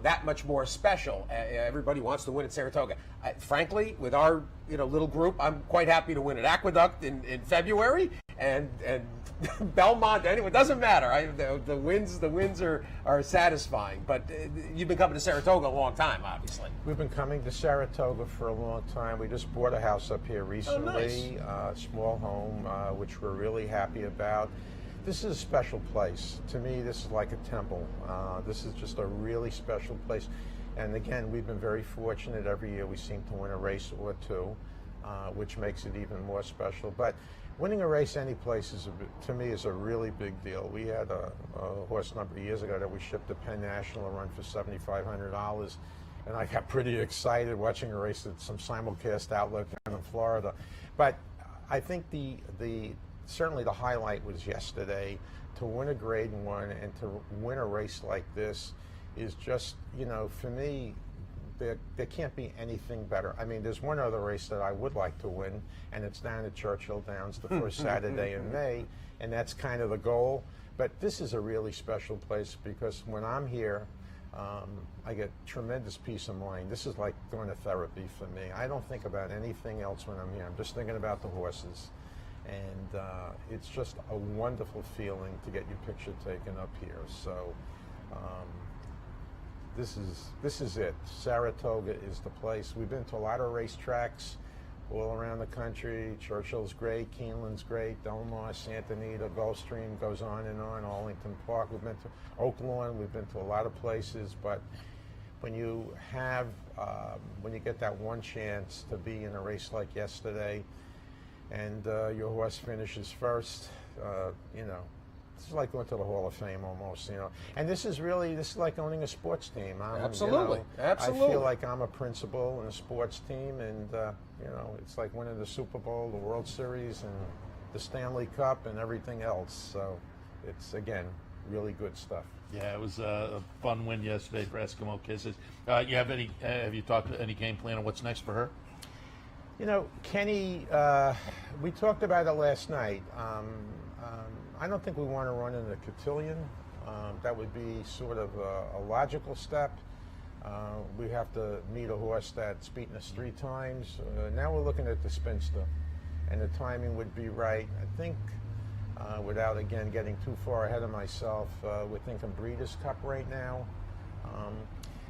that much more special. Everybody wants to win at Saratoga. Frankly, with our little group, I'm quite happy to win at Aqueduct in February and Belmont. Anyway, it doesn't matter. The wins are satisfying. But you've been coming to Saratoga a long time, obviously. We've been coming to Saratoga for a long time. We just bought a house up here recently, a small home, which we're really happy about. This is a special place. To me, this is like a temple. This is just a really special place. And again, we've been very fortunate. Every year we seem to win a race or two, which makes it even more special. But winning a race any place to me is a really big deal. We had a horse a number of years ago that we shipped to Penn National, a run for $7,500. And I got pretty excited watching a race at some simulcast outlet down in Florida. But I think certainly the highlight was yesterday. To win a Grade 1 and to win a race like this is just, for me, there can't be anything better. I mean, there's one other race that I would like to win, and it's down at Churchill Downs the first Saturday in May, and that's kind of the goal. But this is a really special place because when I'm here, I get tremendous peace of mind. This is like going to therapy for me. I don't think about anything else when I'm here. I'm just thinking about the horses. And it's just a wonderful feeling to get your picture taken up here. So this is it. Saratoga is the place. We've been to a lot of racetracks all around the country. Churchill's great, Keeneland's great, Del Mar, Santa Anita, Gulfstream goes on and on, Arlington Park. We've been to Oaklawn. We've been to a lot of places. But when you get that one chance to be in a race like yesterday, and your horse finishes first, it's like going to the Hall of Fame almost, And this is like owning a sports team. Absolutely. Absolutely. I feel like I'm a principal in a sports team, and it's like winning the Super Bowl, the World Series, and the Stanley Cup, and everything else. So it's again really good stuff. Yeah, it was a fun win yesterday for Eskimo Kisses. Have you talked to any game plan on what's next for her? Kenny, we talked about it last night. I don't think we want to run in the cotillion. That would be sort of a logical step. We have to meet a horse that's beaten us 3 times. Now we're looking at the Spinster, and the timing would be right. I think, without, again, getting too far ahead of myself, we're thinking Breeders' Cup right now.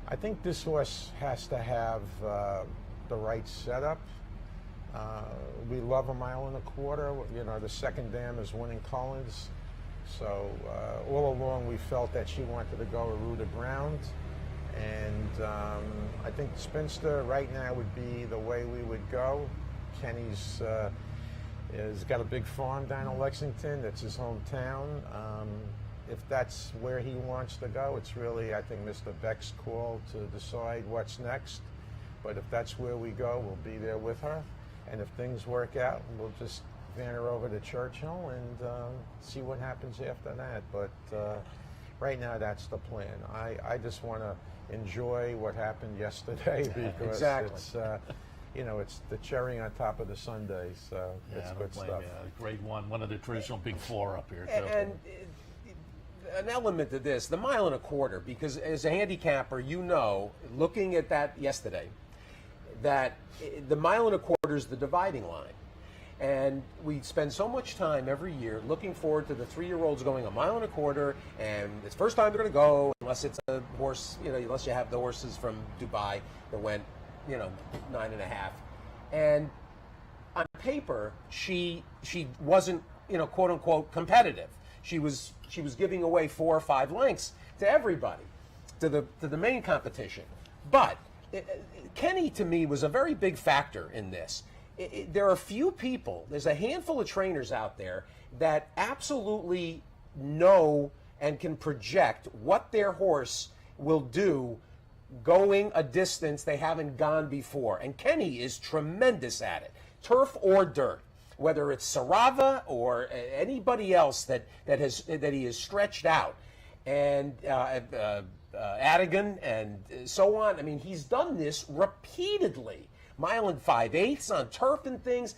I think this horse has to have the right setup. We love 1.25 miles. The second dam is winning Collins. So all along we felt that she wanted to go a rooted ground. And I think the Spinster right now would be the way we would go. Kenny's has got a big farm down in Lexington. That's his hometown. If that's where he wants to go, it's really, I think, Mr. Beck's call to decide what's next. But if that's where we go, we'll be there with her. And if things work out, we'll just van her over to Churchill and see what happens after that. But right now, that's the plan. I just want to enjoy what happened yesterday because Exactly. it's, it's the cherry on top of the sundae. So it's good stuff. Grade one of the traditional big four up here. Too. And an element to this, the 1.25 miles, because as a handicapper, looking at that yesterday, that the 1.25 miles is the dividing line. And we spend so much time every year looking forward to the 3-year-olds going 1.25 miles, and it's the first time they're going to go, unless it's a horse, unless you have the horses from Dubai that went, 9.5. And on paper, she wasn't, quote unquote, competitive. She was giving away 4 or 5 lengths to everybody, to the main competition. But Kenny, to me, was a very big factor in this. There are few people, there's a handful of trainers out there that absolutely know and can project what their horse will do going a distance they haven't gone before. And Kenny is tremendous at it, turf or dirt. Whether it's Sarava or anybody else that he has stretched out, and Adigan and so on. I mean, he's done this repeatedly. 1 5/8 on turf and things.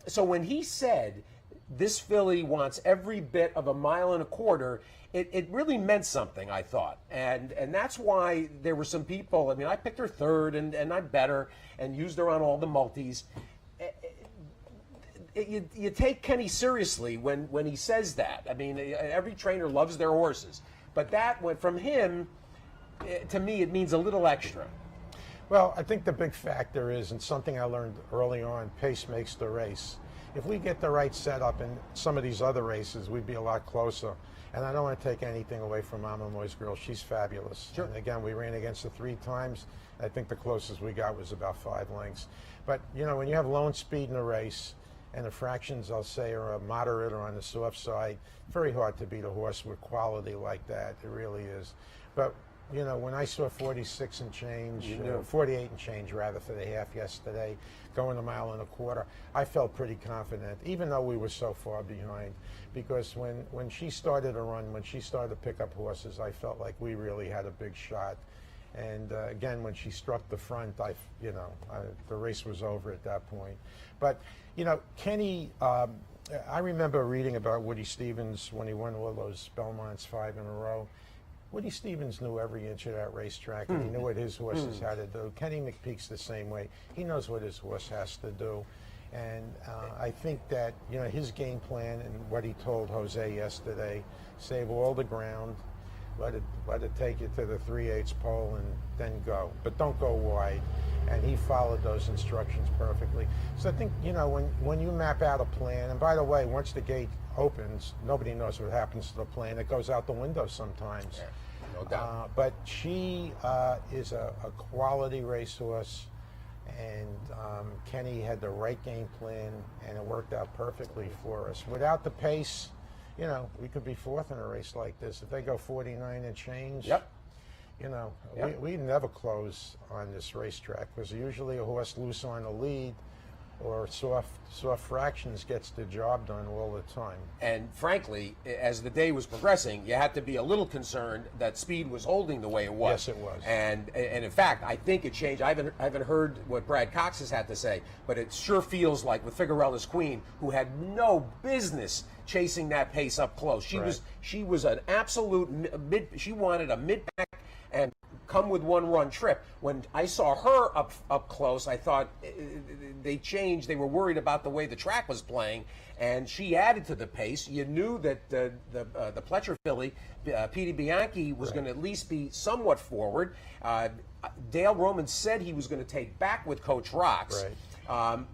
So when he said this filly wants every bit of 1.25 miles, it really meant something, I thought. And that's why there were some people, I picked her third and I bet her and used her on all the multis. You take Kenny seriously when he says that. Every trainer loves their horses. But that went from him, to me, it means a little extra. Well, I think the big factor is, and something I learned early on, pace makes the race. If we get the right setup in some of these other races, we'd be a lot closer. And I don't want to take anything away from Mama Moy's girl. She's fabulous. Sure. And again, we ran against her 3 times. I think the closest we got was about 5 lengths. But, when you have lone speed in a race, and the fractions, I'll say, are a moderate or on the soft side, very hard to beat a horse with quality like that. It really is. But, when I saw 46 and change, 48 and change rather, for the half yesterday, going 1.25 miles, I felt pretty confident, even though we were so far behind. Because when she started to run, when she started to pick up horses, I felt like we really had a big shot. And again, when she struck the front, the race was over at that point. But, Kenny, I remember reading about Woody Stevens when he won all those Belmonts 5 in a row. Woody Stevens knew every inch of that racetrack, and he knew what his horses had to do. Kenny McPeek's the same way. He knows what his horse has to do. And I think that, his game plan and what he told Jose yesterday, save all the ground, let it take you to the 3/8 pole and then go. But don't go wide. And he followed those instructions perfectly. So I think, when you map out a plan, and by the way, once the gate opens, nobody knows what happens to the plan. It goes out the window sometimes. Yeah, no doubt. But she is a quality racehorse, and Kenny had the right game plan, and it worked out perfectly for us. Without the pace, we could be 4th in a race like this. If they go 49 and change, we never close on this racetrack, because usually a horse loose on the lead or soft fractions gets the job done all the time. And frankly, as the day was progressing, you had to be a little concerned that speed was holding the way it was. Yes, it was. And in fact, I think it changed. I haven't heard what Brad Cox has had to say, but it sure feels like with Figuerella's Queen, who had no business chasing that pace up close. She was an absolute mid. She wanted a mid-pack and come with 1-run trip. When I saw her up close, I thought they changed. They were worried about the way the track was playing, and she added to the pace. You knew that the Pletcher filly, Petey Bianchi, was going to at least be somewhat forward. Dale Roman said he was going to take back with Coach Rocks. Right.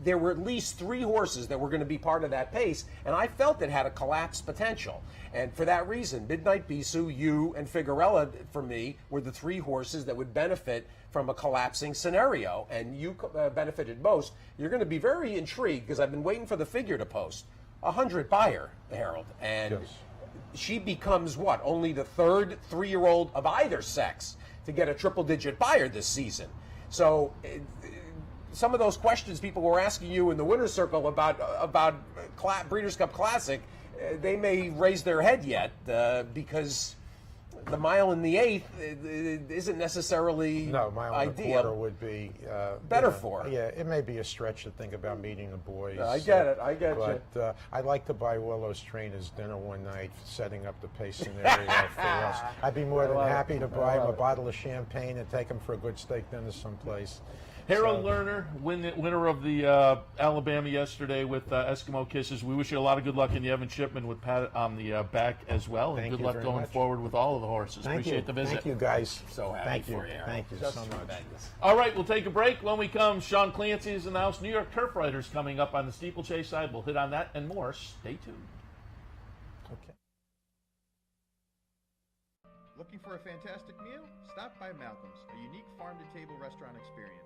there were at least 3 horses that were going to be part of that pace, and I felt it had a collapse potential. And for that reason, Midnight Bisou, You, and Figuerella, for me, were the 3 horses that would benefit from a collapsing scenario. And You benefited most. You're going to be very intrigued, because I've been waiting for the figure to post. 100 buyer, Harold. And she becomes, what, only the 3rd 3-year-old of either sex to get a triple-digit buyer this season. So some of those questions people were asking you in the winner's circle about Breeders' Cup Classic, they may raise their head yet because the mile and the 8th isn't necessarily no, mile and ideal. a quarter would be better for her. Yeah, it may be a stretch to think about meeting the boys. I get it. I get you. But I'd like to buy Willow's trainers dinner one night, setting up the pace scenario for us. I'd be more than happy to buy him a bottle of champagne and take him for a good steak dinner someplace. Harold Lerner, winner of the Alabama yesterday with Eskimo Kisses. We wish you a lot of good luck in the Evan Shipman with Pat on the back as well. And good luck going forward with all of the horses. Appreciate the visit. Thank you, guys. So happy for you. Thank you so much. All right, we'll take a break. When we come, Sean Clancy is in the house. New York Turf Riders coming up on the steeplechase side. We'll hit on that and more. Stay tuned. Okay. Looking for a fantastic meal? Stop by Malcolm's, a unique farm-to-table restaurant experience.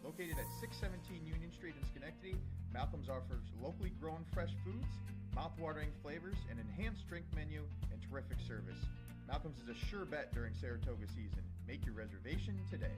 Located at 617 Union Street in Schenectady, Malcolm's offers locally grown fresh foods, mouth-watering flavors, an enhanced drink menu, and terrific service. Malcolm's is a sure bet during Saratoga season. Make your reservation today.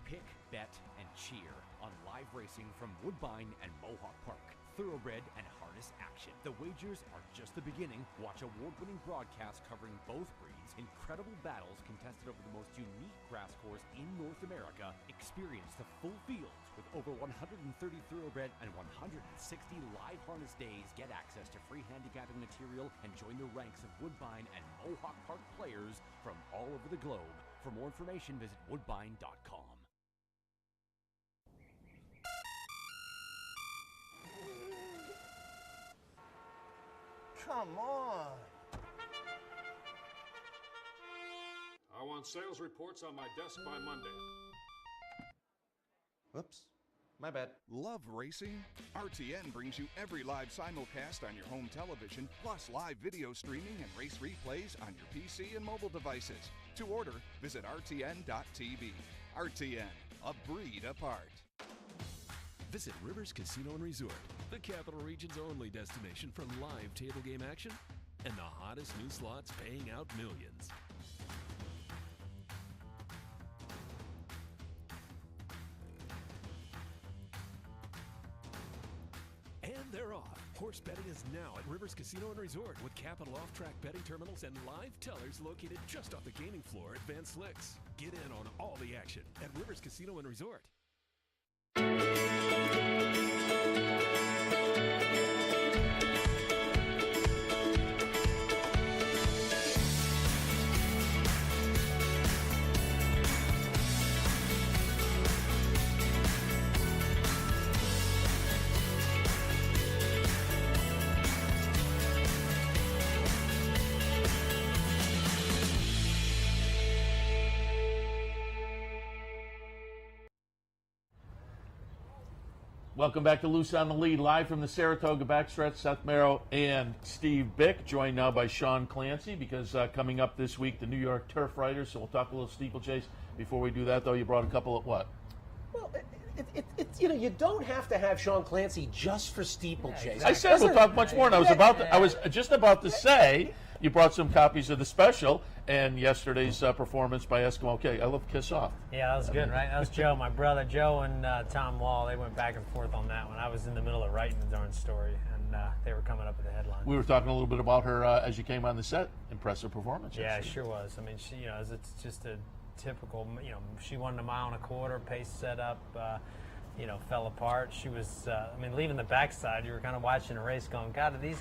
Pick, bet, and cheer on live racing from Woodbine and Mohawk Park. Thoroughbred and harness action. The wagers are just the beginning. Watch award-winning broadcasts covering both breeds, incredible battles contested over the most unique grass course in North America. Experience the full fields with over 130 thoroughbred and 160 live harness days. Get access to free handicapping material and join the ranks of Woodbine and Mohawk Park players from all over the globe. For more information, visit woodbine.com. Come on. I want sales reports on my desk by Monday. Whoops. My bad. Love racing? RTN brings you every live simulcast on your home television, plus live video streaming and race replays on your PC and mobile devices. To order, visit RTN.tv. RTN, a breed apart. Visit Rivers Casino and Resort, the Capital Region's only destination for live table game action and the hottest new slots paying out millions. And they're off. Horse betting is now at Rivers Casino and Resort with Capital off-track betting terminals and live tellers located just off the gaming floor at Van Slicks. Get in on all the action at Rivers Casino and Resort. Welcome back to Loose on the Lead, live from the Saratoga backstretch. Seth Merrow and Steve Bick, joined now by Sean Clancy, because coming up this week, the New York Turf Riders. So we'll talk a little steeplechase. Before we do that, though, you brought a couple of what? Well, it's you know, you don't have to have Sean Clancy just for steeplechase. I said we'll talk much more, and I was just about to say you brought some copies of the special and yesterday's performance by Eskimo. Okay, I love Kiss Off. Yeah, that was good, right? That was Joe, my brother. Joe and Tom Wall, they went back and forth on that one. I was in the middle of writing the darn story, and they were coming up with the headline. We were talking a little bit about her as you came on the set. Impressive performance. Yeah, it sure was. I mean, she, you know, it's just a typical, you know, she won the mile and a quarter, pace set up, you know, fell apart. She was, I mean, leaving the backside, you were kind of watching the race going, God, are these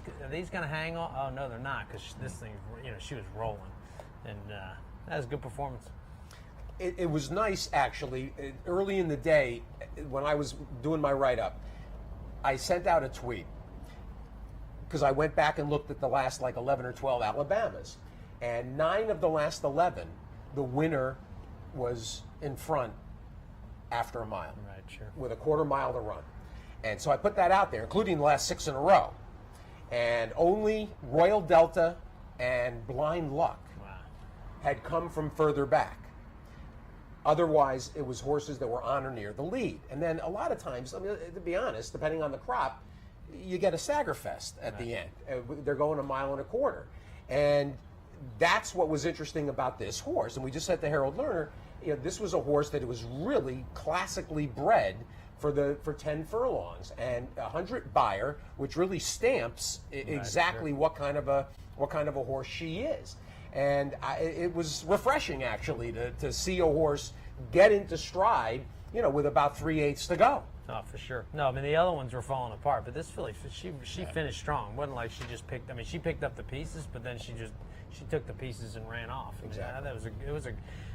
going to hang on? Oh, no, they're not, because this thing, you know, she was rolling. And that was a good performance. It was nice, actually. Early in the day, when I was doing my write-up, I sent out a tweet, because I went back and looked at the last, like, 11 or 12 Alabamas. And 9 of the last 11, the winner was in front after a mile. Right, sure. With a quarter mile to run. And so I put that out there, including the last 6 in a row. And only Royal Delta and Blind Luck had come from further back. Otherwise, it was horses that were on or near the lead. And then a lot of times, I mean, to be honest, depending on the crop, you get a staggerfest at the end. They're going a mile and a quarter. And that's what was interesting about this horse. And we just said to Harold Lerner, this was a horse that was really classically bred for 10 furlongs and 100 Beyer, which really stamps exactly what kind of a horse she is. And it was refreshing, actually, to see a horse get into stride, with about 3/8 to go. Oh, for sure. No, I mean, the other ones were falling apart, but this filly, she finished strong. It wasn't like she just picked, I mean, she picked up the pieces, but then she took the pieces and ran off. Exactly. It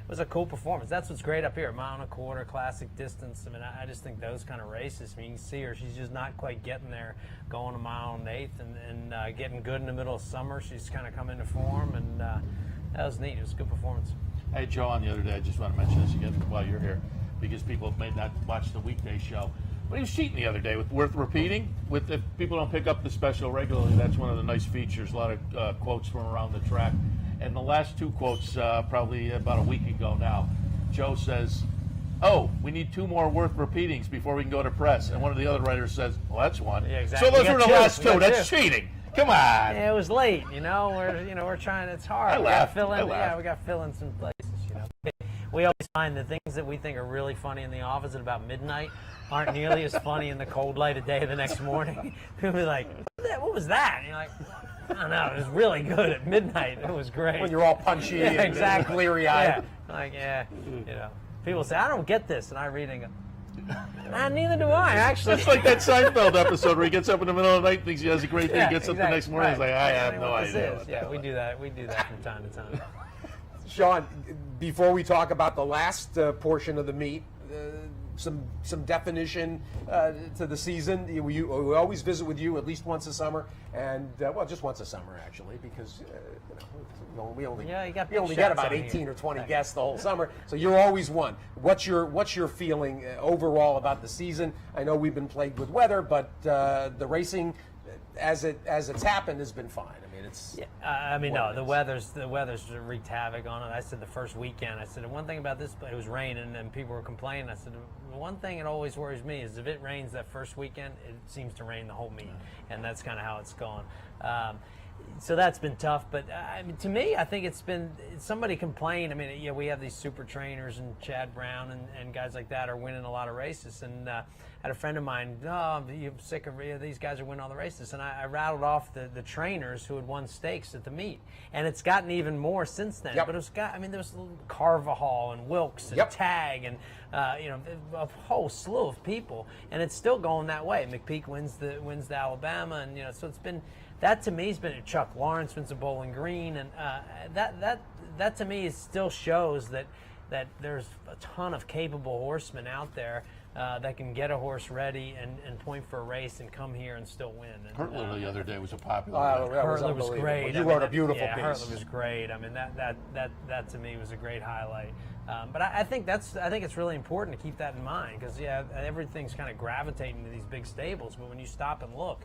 was a cool performance. That's what's great up here. 1.25 mile, classic distance. I mean, I just think those kind of races, I mean, you can see her, she's just not quite getting there, going 1 mile and 1/8 and getting good in the middle of summer. She's kind of come into form, and that was neat. It was a good performance. Hey, Joe, on the other day, I just want to mention this again while you're here, because people may not watch the weekday show. But he was cheating the other day with worth repeating. If people don't pick up the special regularly, that's one of the nice features. A lot of quotes from around the track. And the last 2 quotes, probably about a week ago now, Joe says, "Oh, we need 2 more worth repeatings before we can go to press." And one of the other writers says, "Well, that's one." Yeah, exactly. So those were the last 2. That's cheating. Come on. Yeah, it was late. We're trying. It's hard. I laughed. We got to fill in some places. We always find the things that we think are really funny in the office at about midnight aren't nearly as funny in the cold light of day the next morning. People are like, "What was that?" And you're like, "I don't know. It was really good at midnight. It was great." When you're all punchy and exactly. bleary-eyed. Yeah. People say, "I don't get this," and I read and go, neither do I, actually. It's like that Seinfeld episode where he gets up in the middle of the night, thinks he has a great day, gets up the next morning, he's like, I have no idea. Yeah, we do that. We do that from time to time. Sean, before we talk about the last portion of the meet, some definition to the season. We always visit with you at least once a summer, and just once a summer actually, because we only get about 18 or 20 guests the whole summer, so you're always one. What's your feeling overall about the season? I know we've been plagued with weather, but the racing as it's happened has been fine. I mean, it's. Yeah, I mean, no, the weather's wreaked havoc on it. I said the first weekend, I said the one thing about this, it was raining and people were complaining. I said the one thing that always worries me is if it rains that first weekend, it seems to rain the whole meet, and that's kind of how it's gone. So that's been tough, but I mean, to me, I think it's been somebody complained. I mean, we have these super trainers and Chad Brown and guys like that are winning a lot of races. And I had a friend of mine, you're sick of these guys are winning all the races. And I rattled off the trainers who had won stakes at the meet, and it's gotten even more since then. Yep. But there was Carvajal and Wilkes and Tag and a whole slew of people, and it's still going that way. McPeak wins the Alabama, and so it's been. That to me has been Chuck Lawrence wins the Bowling Green, and that to me still shows that there's a ton of capable horsemen out there that can get a horse ready and point for a race and come here and still win. And, Hertler the other day was a popular. Hertler was great. You wrote a beautiful piece. Hertler was great. I mean that to me was a great highlight. But I think it's really important to keep that in mind because everything's kind of gravitating to these big stables, but when you stop and look.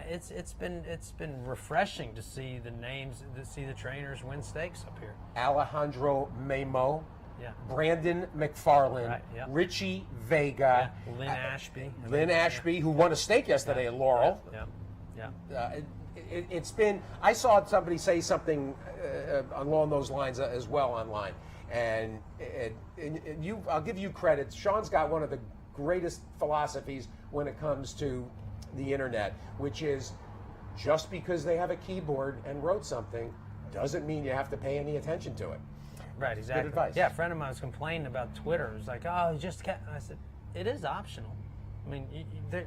It's been refreshing to see the names, to see the trainers win stakes up here. Alejandro Memo, Brandon McFarland, Richie Vega, Lynn Ashby, who won a stake yesterday at Laurel. It's been. I saw somebody say something along those lines as well online, and I'll give you credit. Sean's got one of the greatest philosophies when it comes to the internet, which is just because they have a keyboard and wrote something doesn't mean you have to pay any attention to it. Right, exactly. Good advice. Yeah, a friend of mine was complaining about Twitter. It was like, oh, you just can't. I said, it is optional. I mean,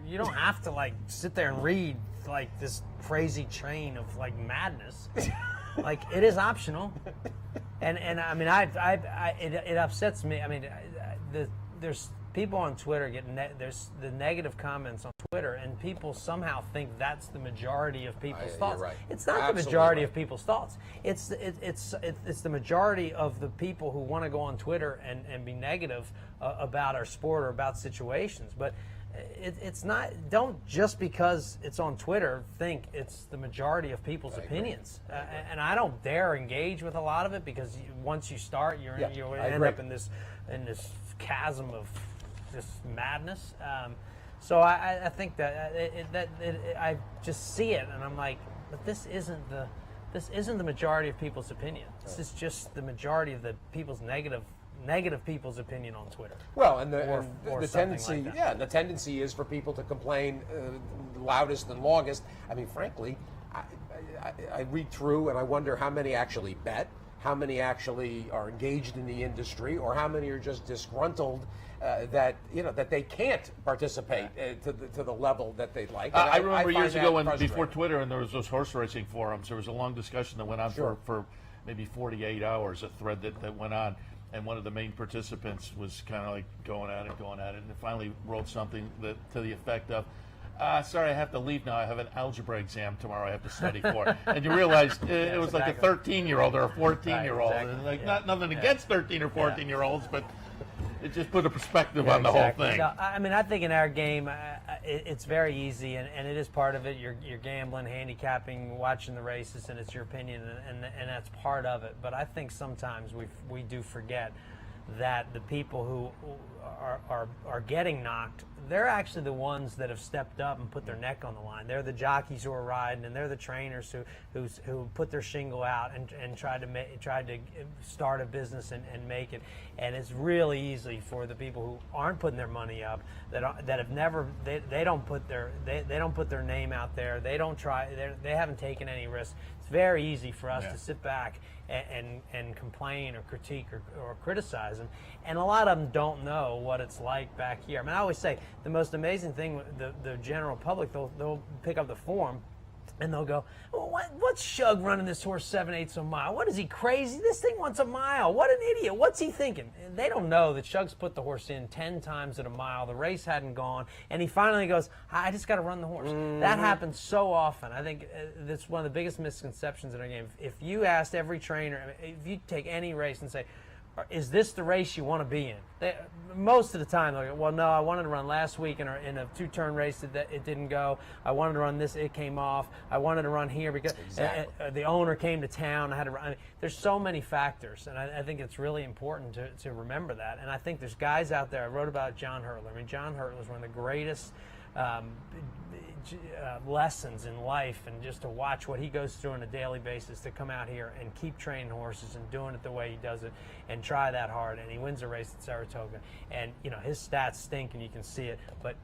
you don't have to sit there and read this crazy train of madness. It is optional. And I mean, it upsets me. I mean, there's people on Twitter get there's the negative comments on Twitter, and people somehow think that's the majority of people's thoughts. You're right. It's not Absolutely the majority right. of people's thoughts. It's the majority of the people who want to go on Twitter and be negative about our sport or about situations. But it's not. Don't just because it's on Twitter think it's the majority of people's opinions. And I don't dare engage with a lot of it because once you start, you end up in this chasm of just madness. So I think that I just see it and I'm like, but this isn't the majority of people's opinion. This is just the majority of the people's negative people's opinion on Twitter. Well, and or the tendency, like the tendency is for people to complain loudest and longest. I mean, frankly, I read through and I wonder how many actually bet, how many actually are engaged in the industry, or how many are just disgruntled that they can't participate to the level that they'd like. I remember find years that ago when frustrating. before Twitter and there was those horse racing forums, there was a long discussion that went on for maybe 48 hours, a thread that went on. And one of the main participants was kind of like going at it, and finally wrote something to the effect of, sorry, I have to leave now. I have an algebra exam tomorrow I have to study for. And you realize it was like a 13-year-old or a 14-year-old. Right, exactly. And like nothing against 13 or 14-year-olds, but it just put a perspective on the whole thing. No, I mean, I think in our game, it's very easy, and it is part of it. You're gambling, handicapping, watching the races, and it's your opinion, and that's part of it. But I think sometimes we do forget that the people who are getting knocked, they're actually the ones that have stepped up and put their neck on the line. They're the jockeys who are riding, and they're the trainers who put their shingle out and tried to start a business and make it. And it's really easy for the people who aren't putting their money up, that have never they don't put their name out there. They don't try. They haven't taken any risks. It's very easy for us to sit back and complain or critique or criticize them. And a lot of them don't know what it's like back here. I mean, I always say the most amazing thing, the general public, they'll pick up the form and they'll go, well, what's Shug running this horse 7/8 a mile? What is he, crazy? This thing wants a mile. What an idiot. What's he thinking? And they don't know that Shug's put the horse in 10 times at a mile. The race hadn't gone. And he finally goes, I just got to run the horse. That happens so often. I think that's one of the biggest misconceptions in our game. If you asked every trainer, if you take any race and say, is this the race you want to be in? Most of the time, they'll go, well, no, I wanted to run last week in a two-turn race that it didn't go. I wanted to run this, it came off. I wanted to run here because the owner came to town. I had to run. I mean, there's so many factors, and I think it's really important to remember that. And I think there's guys out there. I wrote about John Hurtler. I mean, John Hurtler is one of the greatest lessons in life, and just to watch what he goes through on a daily basis, to come out here and keep training horses and doing it the way he does it and try that hard, and he wins a race at Saratoga, and his stats stink and you can see it, but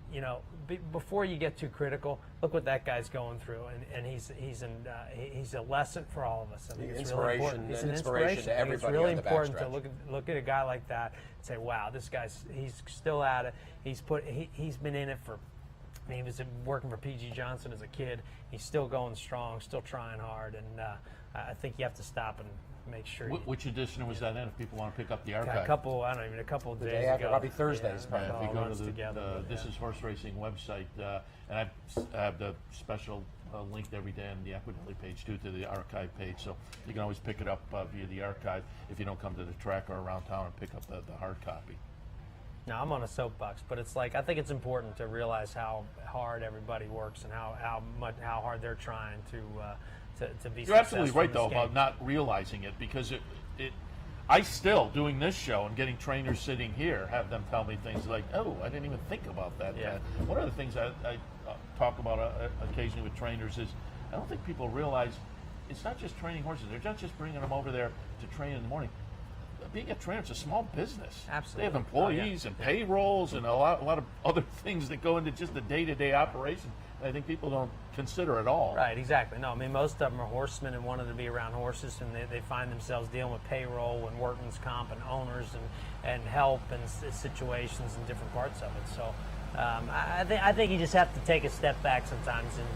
before you get too critical, look what that guy's going through, and he's a lesson for all of us. I think it's really important. He's an inspiration to everybody. It's really important to look at a guy like that and say, wow, this guy's he's still at it. He's been in it for. He was working for P.G. Johnson as a kid. He's still going strong, still trying hard, and I think you have to stop and make sure. Which edition was that in? If people want to pick up the archive, a couple of days day after, ago. probably Thursdays. If you go to the This Is Horse Racing website, and I have the special linked every day on the Equidaily page too, to the archive page, so you can always pick it up via the archive if you don't come to the track or around town and pick up the hard copy. Now, I'm on a soapbox, but it's like I think it's important to realize how hard everybody works and how hard they're trying to be successful. You're absolutely right, in this though, game. about not realizing it, because I still, doing this show and getting trainers sitting here, have them tell me things like, oh, I didn't even think about that. Yeah. One of the things I talk about occasionally with trainers is I don't think people realize it's not just training horses. They're not just bringing them over there to train in the morning. Being a trainer, it's a small business. Absolutely. They have employees and payrolls and a lot of other things that go into just the day-to-day operation that I think people don't consider at all. Right, exactly. No, I mean, most of them are horsemen and wanted to be around horses, and they find themselves dealing with payroll and workman's comp and owners and help and situations in different parts of it. So I think you just have to take a step back sometimes and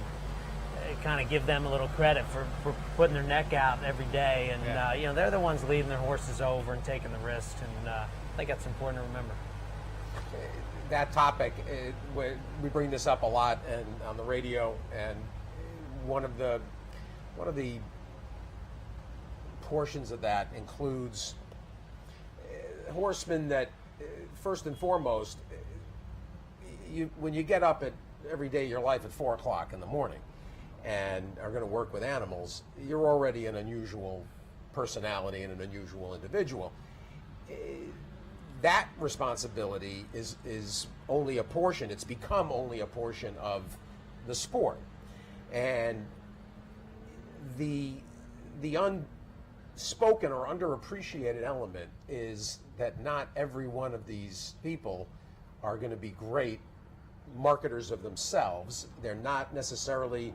kind of give them a little credit for putting their neck out every day, and they're the ones leading their horses over and taking the risk, and I think that's important to remember. that topic, we bring this up a lot and on the radio, and one of the portions of that includes horsemen that, first and foremost, when you get up every day of your life at 4 o'clock in the morning and are going to work with animals, you're already an unusual personality and an unusual individual. That responsibility is only a portion. It's become only a portion of the sport. And the unspoken or underappreciated element is that not every one of these people are going to be great marketers of themselves. They don't have necessarily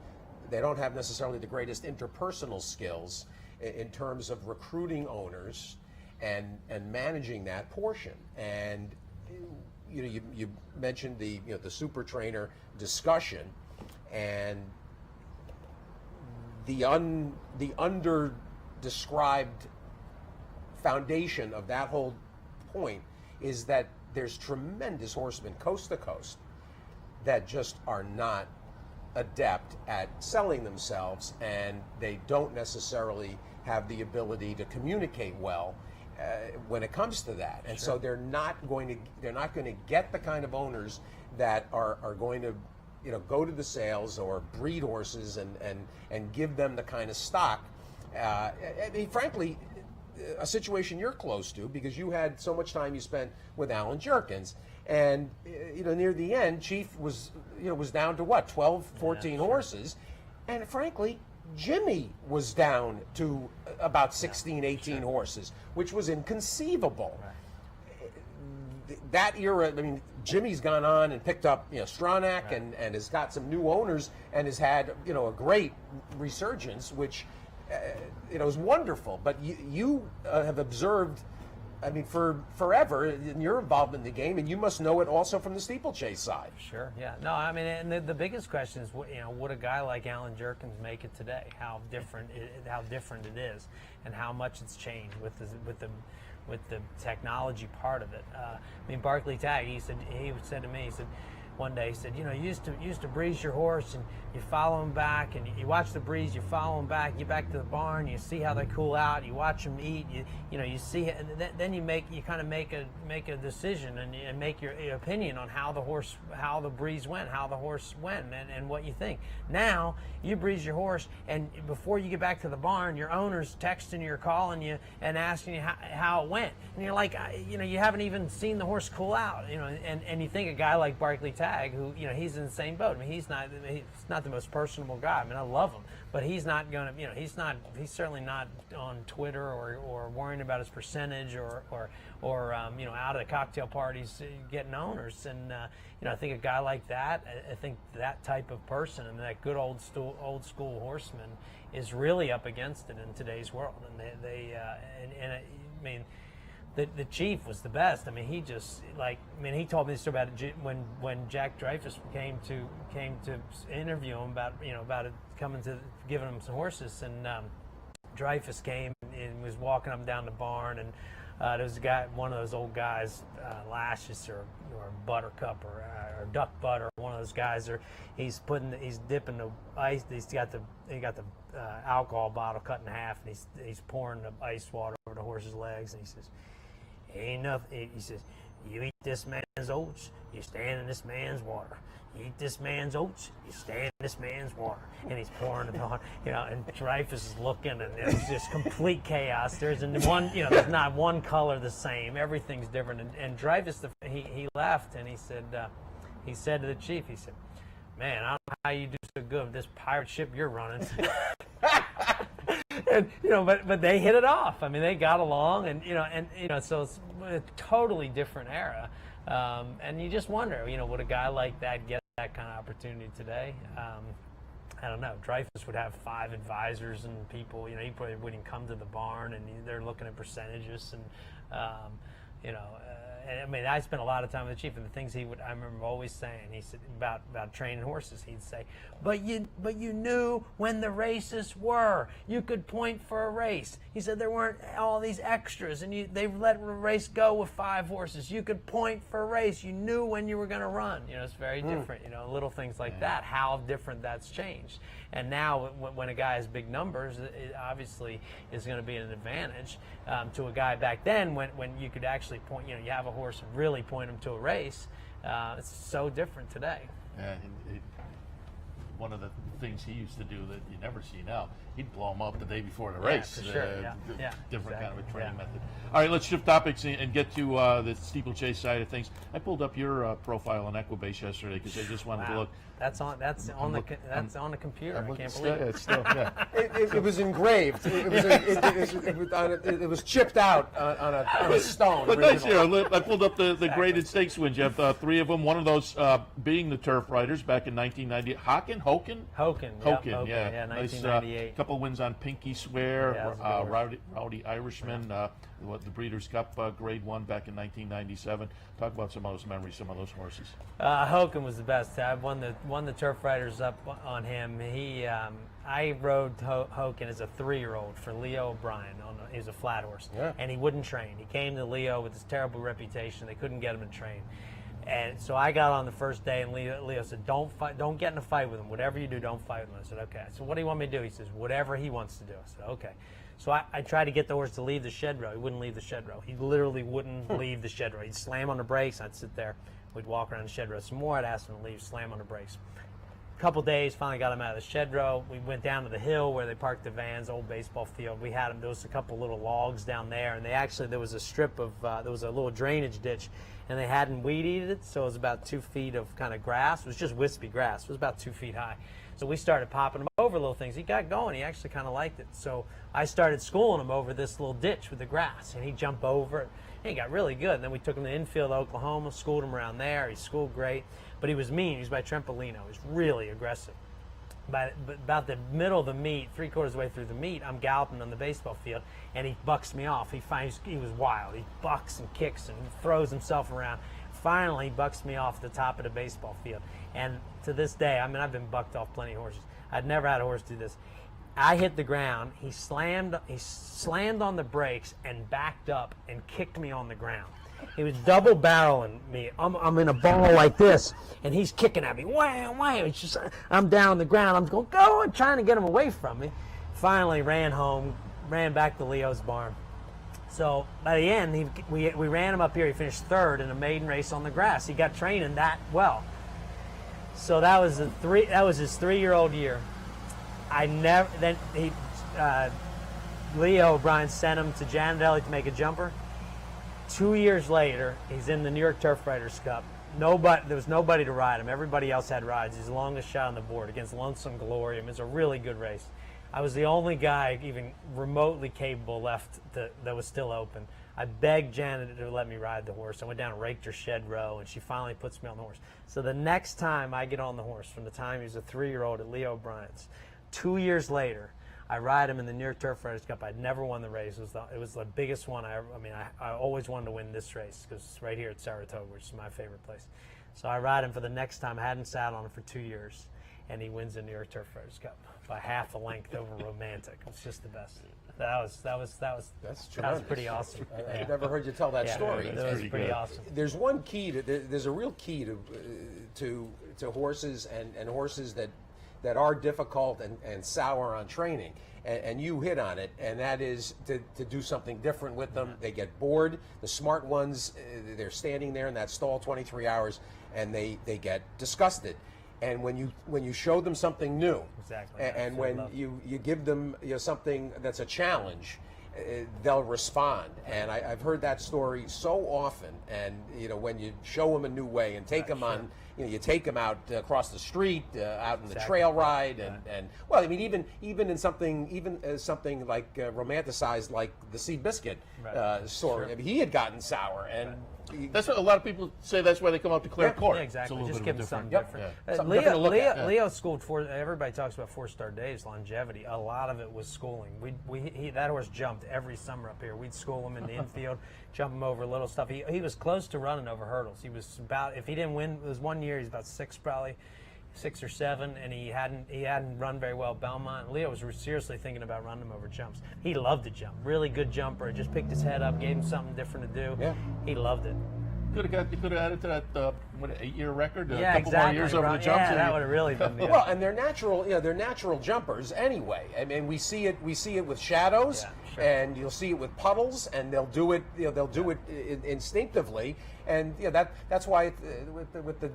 the greatest interpersonal skills in terms of recruiting owners and managing that portion. And you mentioned the super trainer discussion, and the under described foundation of that whole point is that there's tremendous horsemen coast to coast that just are not adept at selling themselves, and they don't necessarily have the ability to communicate well when it comes to that. And so they're not going to get the kind of owners that are going to go to the sales or breed horses and give them the kind of stock. I mean, frankly, a situation you're close to, because you had so much time you spent with Alan Jerkins, and near the end, Chief was down to what, 12, 14 horses, and frankly, Jimmy was down to about 16, 18 horses, which was inconceivable. That era, I mean, Jimmy's gone on and picked up Stronach and has got some new owners and has had a great resurgence, which is wonderful. But you have observed, I mean, for forever in your involvement in the game, and you must know it also from the steeplechase side. Sure, yeah. No, I mean, and the biggest question is, would a guy like Alan Jerkins make it today? How different it is, and how much it's changed with the technology part of it. I mean, Barkley Tagg, he said to me, he said, one day, he said, you used to breeze your horse and you follow him back and you watch the breeze, you follow him back, you get back to the barn, you see how they cool out, you watch them eat, you see it, and then you kind of make a decision and make your opinion on how the breeze went, how the horse went, and what you think. Now you breeze your horse, and before you get back to the barn, your owner's texting you or calling you and asking you how it went, and you're like, you haven't even seen the horse cool out, and you think a guy like Barkley Tagg, who he's in the same boat. I mean, he's not the most personable guy. I mean, I love him, but he's not going to, he's certainly not on Twitter or worrying about his percentage or out at cocktail parties getting owners. And I think a guy like that, I think that type of person and that good old school horseman is really up against it in today's world. And I mean, the Chief was the best. I mean, he told me this about it when Jack Dreyfus came to interview him about it, giving him some horses, and Dreyfus came and was walking up and down the barn, and there was a guy, one of those old guys, Lashes or Buttercup or Duck Butter, one of those guys, he's dipping the ice. He got the alcohol bottle cut in half, and he's pouring the ice water over the horse's legs, and he says, "Ain't nothing." He says, "You eat this man's oats, you stand in this man's water. You eat this man's oats, you stand in this man's water." And he's pouring it on, and Dreyfus is looking, and it's just complete chaos. There's not one color the same. Everything's different. And Dreyfus, he left, and he said to the Chief, he said, "Man, I don't know how you do so good with this pirate ship you're running." And but they hit it off. I mean, they got along, and so it's a totally different era. And you just wonder, would a guy like that get that kind of opportunity today? I don't know. Dreyfus would have 5 advisors and people. He probably wouldn't come to the barn, and they're looking at percentages. And you know. I mean, I spent a lot of time with the chief, and the things I remember always saying, he said about training horses, he'd say, but you knew when the races were. You could point for a race. He said there weren't all these extras, and they let a race go with 5 horses. You could point for a race. You knew when you were going to run. You know, it's very different. You know, little things like that, how different that's changed. And now, when a guy has big numbers, it obviously is going to be an advantage to a guy back then when you could actually point, you know, you have a horse and really point him to a race. It's so different today. Yeah, one of the things he used to do that you never see now, he'd blow him up the day before the race. For sure. Different kind of a training method. All right, let's shift topics and get to the steeplechase side of things. I pulled up your profile on Equibase yesterday because I just wanted to look. That's on the computer. I can't believe it. It's still, yeah. It was engraved. It was chipped out on a stone. But nice here. I pulled up the graded stakes wins. You have 3 of them. One of those being the Turf Riders back in 1990. Hoken, yeah. Nice 1998. Couple wins on Pinky Swear, Rowdy Irishman, the Breeders' Cup Grade 1 back in 1997. Talk about some of those memories, some of those horses. Hoken was the best. I won the Turf Riders up on him. I rode Hoken as a 3-year-old for Leo O'Brien. He was a flat horse, and he wouldn't train. He came to Leo with this terrible reputation. They couldn't get him to train. And so I got on the first day, and Leo said, don't get in a fight with him. Whatever you do, don't fight with him. I said, okay. So what do you want me to do? He says, whatever he wants to do. I said, okay. So I tried to get the horse to leave the shed row. He wouldn't leave the shed row. He literally wouldn't leave the shed row. He'd slam on the brakes. I'd sit there. We'd walk around the shed row some more. I'd ask him to leave, slam on the brakes. A couple days, finally got him out of the shed row. We went down to the hill where they parked the vans, old baseball field. We had him, there was a couple little logs down there, and there was a strip of, there was a little drainage ditch, and they hadn't weed-eated it, so it was about 2 feet of kind of grass. It was just wispy grass. It was about 2 feet high. So we started popping him over little things. He got going. He actually kind of liked it. So I started schooling him over this little ditch with the grass, and he'd jump over it. And he got really good. And then we took him to infield Oklahoma, schooled him around there. He schooled great, but he was mean. He was by Trempolino. He was really aggressive. But about the middle of the meet, 3/4 of the way through the meet, I'm galloping on the baseball field, and he bucks me off. He was wild. He bucks and kicks and throws himself around. Finally, he bucks me off the top of the baseball field. And to this day, I mean, I've been bucked off plenty of horses. I'd never had a horse do this. I hit the ground. He slammed on the brakes and backed up and kicked me on the ground. He was double barreling me. I'm in a ball like this, and he's kicking at me. Wham, wham. It's just, I'm down on the ground. I'm going, go, and trying to get him away from me. Finally ran home, ran back to Leo's barn. So by the end, we ran him up here. He finished 3rd in a maiden race on the grass. He got training that well. So that was his 3-year-old year. Leo O'Brien sent him to Janardelli to make a jumper. 2 years later, he's in the New York Turf Riders Cup. There was nobody to ride him. Everybody else had rides. He's the longest shot on the board against Lonesome Glory. I mean, it's a really good race. I was the only guy even remotely capable left that was still open. I begged Janet to let me ride the horse. I went down and raked her shed row, and she finally puts me on the horse. So the next time I get on the horse, from the time he was a 3-year-old at Leo O'Brien's, 2 years later, I ride him in the New York Turf Riders Cup. I'd never won the race. It was the biggest one I ever. I mean, I always wanted to win this race because it's right here at Saratoga, which is my favorite place. So I ride him for the next time. I hadn't sat on him for 2 years, and he wins the New York Turf Riders Cup by half a length over Romantic. It's just the best. That was pretty awesome. I've never heard you tell that story. That was pretty awesome. There's one key there's a real key to horses and horses that are difficult and sour on training, and you hit on it, and that is to do something different with them. They get bored. The smart ones, they're standing there in that stall 23 hours, and they get disgusted. And when you show them something new, exactly, and when you give them something that's a challenge, they'll respond. And I've heard that story so often. And when you show them a new way and take them on, you take them out across the street, out in the trail ride, and well, I mean, even in something like romanticized, like the Seabiscuit story. Sure. I mean, he had gotten sour, and That's what a lot of people say. That's why they come out to Clare Court. Yeah, exactly. It's a Just little give bit them of a something different. Something different to look at. Leo schooled everybody talks about 4-star days, longevity. A lot of it was schooling. That horse jumped every summer up here. We'd school him in the infield, jump him over little stuff. He was close to running over hurdles. He was about, if he didn't win, it was 1 year, he's about 6 probably. 6 or 7, and he hadn't run very well at Belmont. Leo was seriously thinking about running him over jumps. He loved to jump. Really good jumper. Just picked his head up, gave him something different to do. Yeah. He loved it. You could have added to that 8-year record. Yeah, a couple more years over the jumps. Yeah, that would have really been. Yeah. Well, and they're natural jumpers anyway. I mean, we see it with shadows, and you'll see it with puddles, and they'll do it. They'll do it instinctively, and that's why with the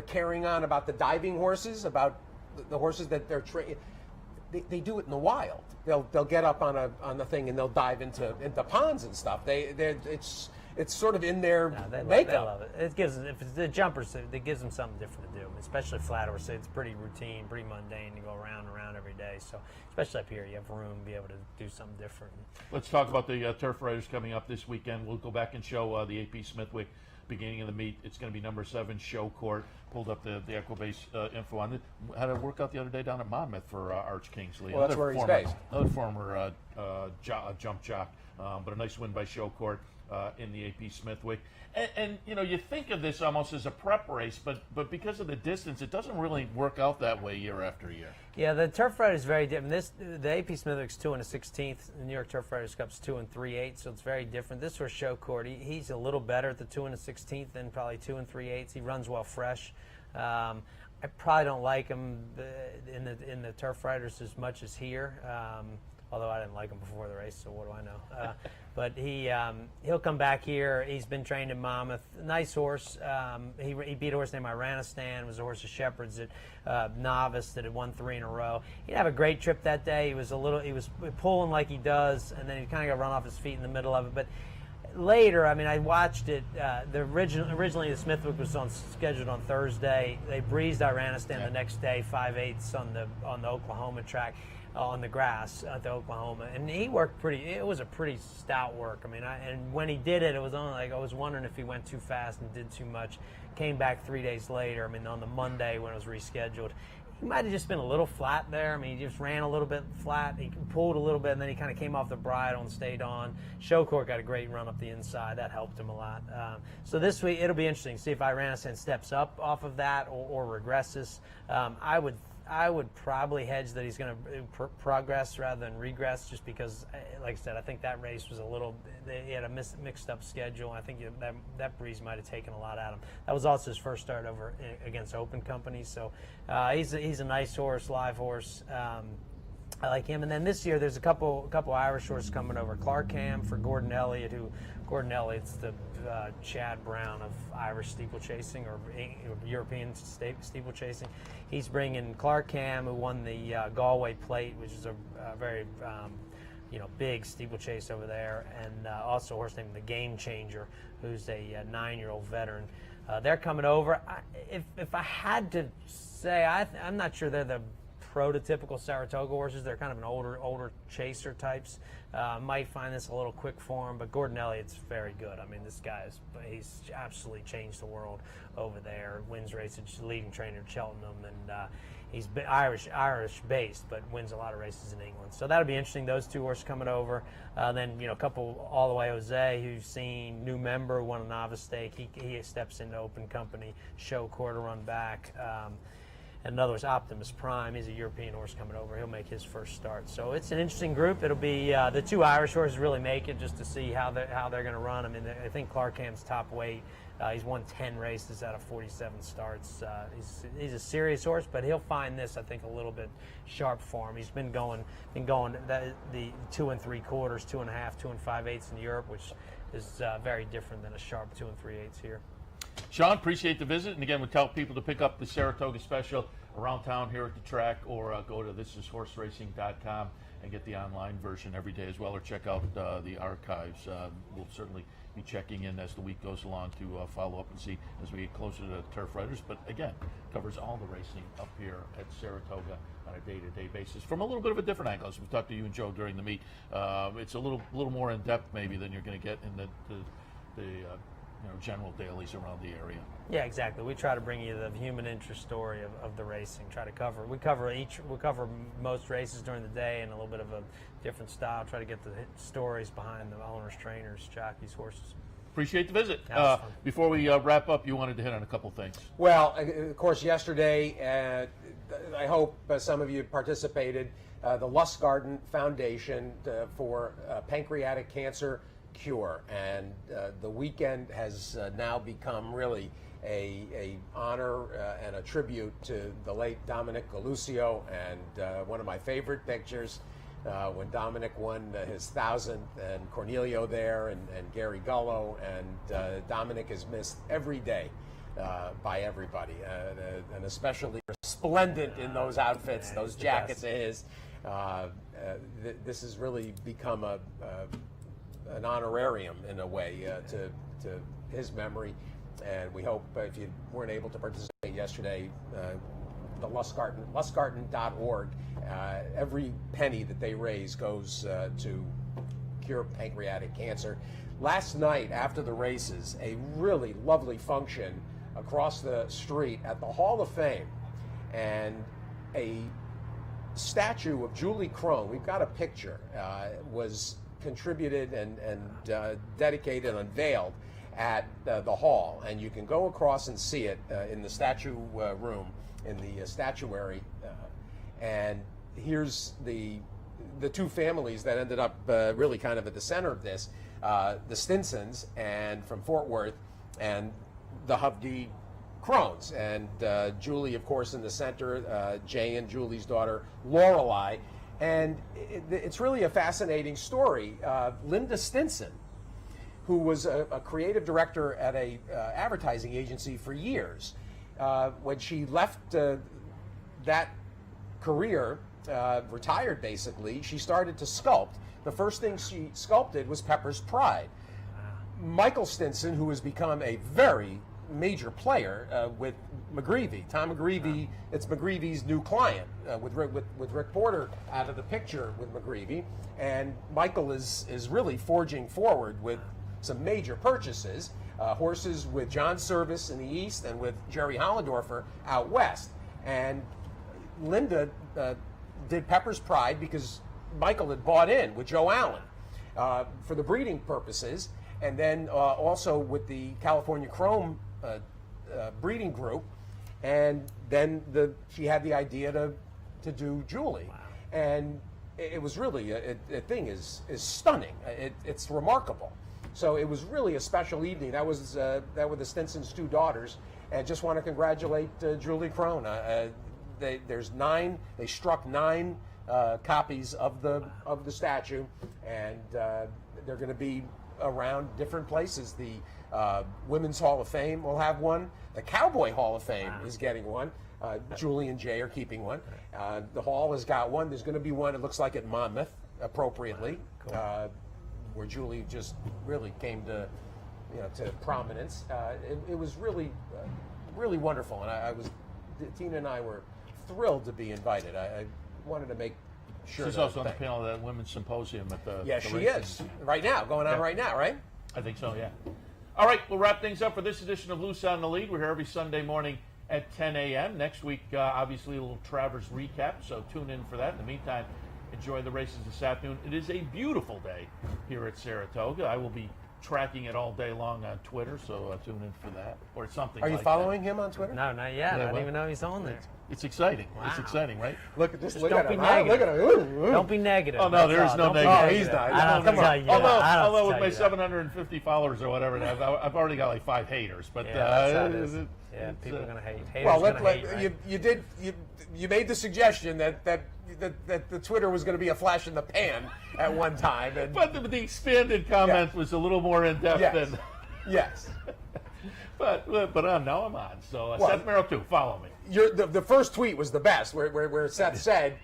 carrying on about the diving horses, about the horses that they're trained. They do it in the wild. They'll get up on the thing and they'll dive into ponds and stuff. It's sort of in their makeup. They love it. It gives, if it's the jumpers, it gives them something different to do. Especially flat horse, it's pretty routine, pretty mundane to go around and around every day. So especially up here, you have room to be able to do something different. Let's talk about the Turf Riders coming up this weekend. We'll go back and show the AP Smithwick beginning of the meet. It's going to be number 7 Show Court. Pulled up the Equibase info on it. Had a workout the other day down at Monmouth for Arch Kingsley. Well, that's where he's based. Another former jump jock, but a nice win by Show Court in the AP Smithwick. And you think of this almost as a prep race, but because of the distance, it doesn't really work out that way year after year. Yeah, the Turf Riders is very different. The AP Smithwick's 2 1/16. The New York Turf Riders Cup's 2 3/8, so it's very different. This was Show Court. He's a little better at the 2 1/16 than probably 2 3/8. He runs well fresh. I probably don't like him in the Turf Riders as much as here. Although I didn't like him before the race, so what do I know? But he'll come back here. He's been trained in Monmouth. Nice horse. He beat a horse named Iranistan. It was a horse of Shepherd's at novice that had won 3 in a row. He'd have a great trip that day. He was pulling like he does, and then he kind of got run off his feet in the middle of it. But later, I mean, I watched it. Originally the Smithwick was scheduled on Thursday. They breezed Iranistan the next day, 5/8 on the Oklahoma track. On the grass at the Oklahoma, and he worked it was a pretty stout work. I mean, and when he did it, it was only like I was wondering if he went too fast and did too much. Came back 3 days later. I mean, on the Monday when it was rescheduled, he might have just been a little flat there. I mean, he just ran a little bit flat. He pulled a little bit, and then he kind of came off the bridle and stayed on. Show Court got a great run up the inside. That helped him a lot. So this week, it'll be interesting to see if Iranistan steps up off of that or regresses. I would probably hedge that he's going to progress rather than regress, just because, like I said, I think that race was he had a mixed up schedule. I think that breeze might have taken a lot out of him. That was also his first start over against Open Company, so he's a nice horse, live horse. I like him. And then this year there's a couple Irish horses coming over. Clarkham for Gordon Elliott, Gordon Elliott's the Chad Brown of Irish steeplechasing or European steeplechasing. He's bringing Clarkham, who won the Galway Plate, which is a very big steeplechase over there, and also a horse named the Game Changer, who's a 9-year-old veteran. They're coming over. If I had to say, I'm not sure they're the prototypical Saratoga horses. They're kind of an older chaser types. Might find this a little quick for him, but Gordon Elliott's very good. I mean, this guy he's absolutely changed the world over there. Wins races, leading trainer at Cheltenham, and he's Irish based, but wins a lot of races in England. So that'll be interesting. Those 2 horses coming over. Then a couple all the way. Jose, who's seen new member, won a novice stake. He steps into Open Company. Show Court to run back. And another was Optimus Prime. He's a European horse coming over. He'll make his first start. So it's an interesting group. It'll be the 2 Irish horses really make it, just to see how they're going to run. I mean, I think Clarkham's top weight. He's won 10 races out of 47 starts. He's a serious horse, but he'll find this, I think, a little bit sharp for him. He's been going the 2 3/4, 2 1/2, 2 5/8 in Europe, which is very different than a sharp 2 3/8 here. Sean, appreciate the visit. And again, we tell people to pick up the Saratoga Special around town here at the track, or go to thisishorseracing.com and get the online version every day as well, or check out the archives. We'll certainly be checking in as the week goes along to follow up and see as we get closer to the Turf Riders. But again, covers all the racing up here at Saratoga on a day-to-day basis from a little bit of a different angle. As we talked to you and Joe during the meet, it's a little more in depth maybe than you're going to get in the general dailies around the area. Yeah, exactly. We try to bring you the human interest story of the racing. We cover most races during the day in a little bit of a different style. Try to get the stories behind the owners, trainers, jockeys, horses. Appreciate the visit. That was fun. Before we wrap up, you wanted to hit on a couple things. Well, of course, yesterday, I hope some of you participated. The Lustgarten Foundation for Pancreatic Cancer Cure, and the weekend has now become really a honor and a tribute to the late Dominic Galusio, and one of my favorite pictures when Dominic won his 1000th, and Cornelio there, and Gary Gullo, and Dominic is missed every day by everybody, and especially resplendent in those outfits, those jackets of his. This has really become an honorarium in a way to his memory, and we hope if you weren't able to participate yesterday, the Lustgarten.org, every penny that they raise goes to cure pancreatic cancer. Last night after the races, a really lovely function across the street at the Hall of Fame, and a statue of Julie Crone, we've got a picture, was contributed and dedicated and unveiled at the hall, and you can go across and see it in the statue room, in the statuary, and here's the two families that ended up really kind of at the center of this, the Stinsons and from Fort Worth, and the Hovde Crones, and Julie, of course, in the center, Jay and Julie's daughter, Lorelei. And it's really a fascinating story. Linda Stinson, who was a creative director at a advertising agency for years, when she left that career, retired basically, she started to sculpt. The first thing she sculpted was Pepper's Pride. Michael Stinson, who has become a very major player with McGreevy. Tom McGreevy, it's McGreevy's new client, with Rick Porter out of the picture with McGreevy. And Michael is really forging forward with some major purchases, horses with John Service in the east and with Jerry Hollendorfer out west. And Linda did Pepper's Pride because Michael had bought in with Joe Allen for the breeding purposes, and then also with the California Chrome breeding group, and then she had the idea to do Julie. Wow. And it was really the thing is stunning. It's remarkable. So it was really a special evening. That were the Stinson's two daughters, and just want to congratulate Julie Crone. They struck 9 copies of the statue, and they're going to be around different places. The Women's Hall of Fame will have one. The Cowboy Hall of Fame is getting one. Julie and Jay are keeping one. The Hall has got one. There's going to be one, it looks like, at Monmouth, appropriately, where Julie just really came to prominence. It was really wonderful, and Tina and I were thrilled to be invited. I wanted to make sure. She's also on the panel of that women's symposium at the. Yeah, she is right now, going on right now, right? I think so. Yeah. All right, we'll wrap things up for this edition of Loose on the Lead. We're here every Sunday morning at 10 a.m. Next week, obviously, a little Travers recap, so tune in for that. In the meantime, enjoy the races this afternoon. It is a beautiful day here at Saratoga. I will be tracking it all day long on Twitter, so tune in for that or something. Are you following him on Twitter? No, not yet. I don't even know he's on there. It's exciting. Wow. It's exciting, right? Look at this. Just don't be negative. Look at him. Don't be negative. Oh, no, there is no negative. Oh, he's not. I don't tell you that. Although with my 750 followers or whatever, I've already got like 5 haters. But people are going to hate. Haters going to hate, right? You made the suggestion that the Twitter was going to be a flash in the pan at one time. But the expanded comment was a little more in depth than. Yes. But now I'm on. So Seth Merrill too. Follow me. The first tweet was the best, where Seth said,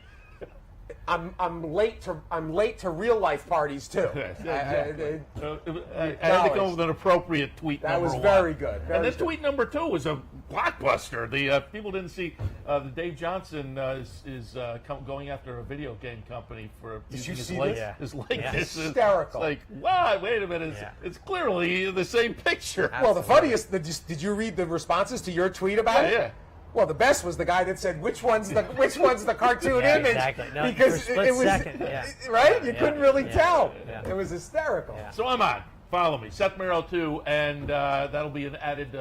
I'm late to real life parties too. Exactly. I had to go with an appropriate tweet. That was number very one. good. And then tweet number 2 was a blockbuster. The people didn't see the Dave Johnson is going after a video game company for using his likeness. Hysterical. It's like, what? Wait a minute. It's clearly the same picture. Well, the funniest. Did you read the responses to your tweet about it? Yeah. Well, the best was the guy that said, "Which one's the cartoon image?" Exactly. No, because for a split it was second, right. You couldn't really tell. Yeah. It was hysterical. So I'm on. Follow me, Seth Merrow 2, and that'll be an added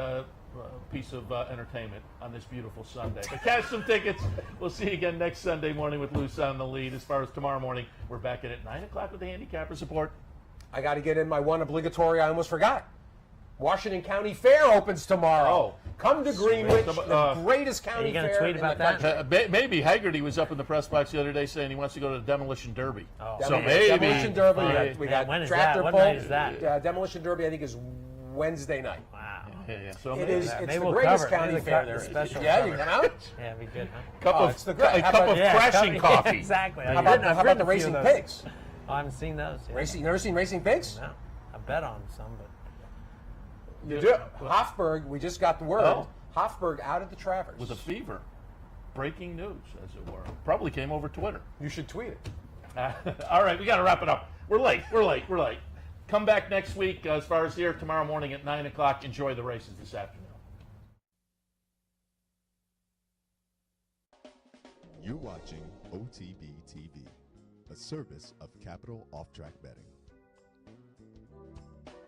piece of entertainment on this beautiful Sunday. But cash some tickets. We'll see you again next Sunday morning with Loose on the Lead. As far as tomorrow morning, we're back at 9 o'clock with the handicapper support. I got to get in my one obligatory. I almost forgot. Washington County Fair opens tomorrow. Come to Greenwich, the greatest county fair. Are you going to tweet about that? Maybe Haggerty was up in the press box the other day saying he wants to go to the Demolition Derby. Oh. So maybe Demolition Derby. We got when is Tractor that? Pull. What night is that? Demolition Derby, I think, is Wednesday night. Wow. Yeah. So It's maybe the we'll greatest cover it. county Maybe fair the there is. special Yeah, cover you it. come out. Yeah, it'd be good, huh? Cup of How crashing coffee. Exactly. How about the Racing Pigs? Oh, I haven't seen those yet. You never seen Racing Pigs? No. I bet on some, but... You do. Hofburg, we just got the word. Oh. Hofburg out of the Travers. With a fever. Breaking news, as it were. Probably came over Twitter. You should tweet it. All right, we got to wrap it up. We're late. Come back next week as far as here tomorrow morning at 9 o'clock. Enjoy the races this afternoon. You're watching OTB TV, a service of Capital Off Track Betting.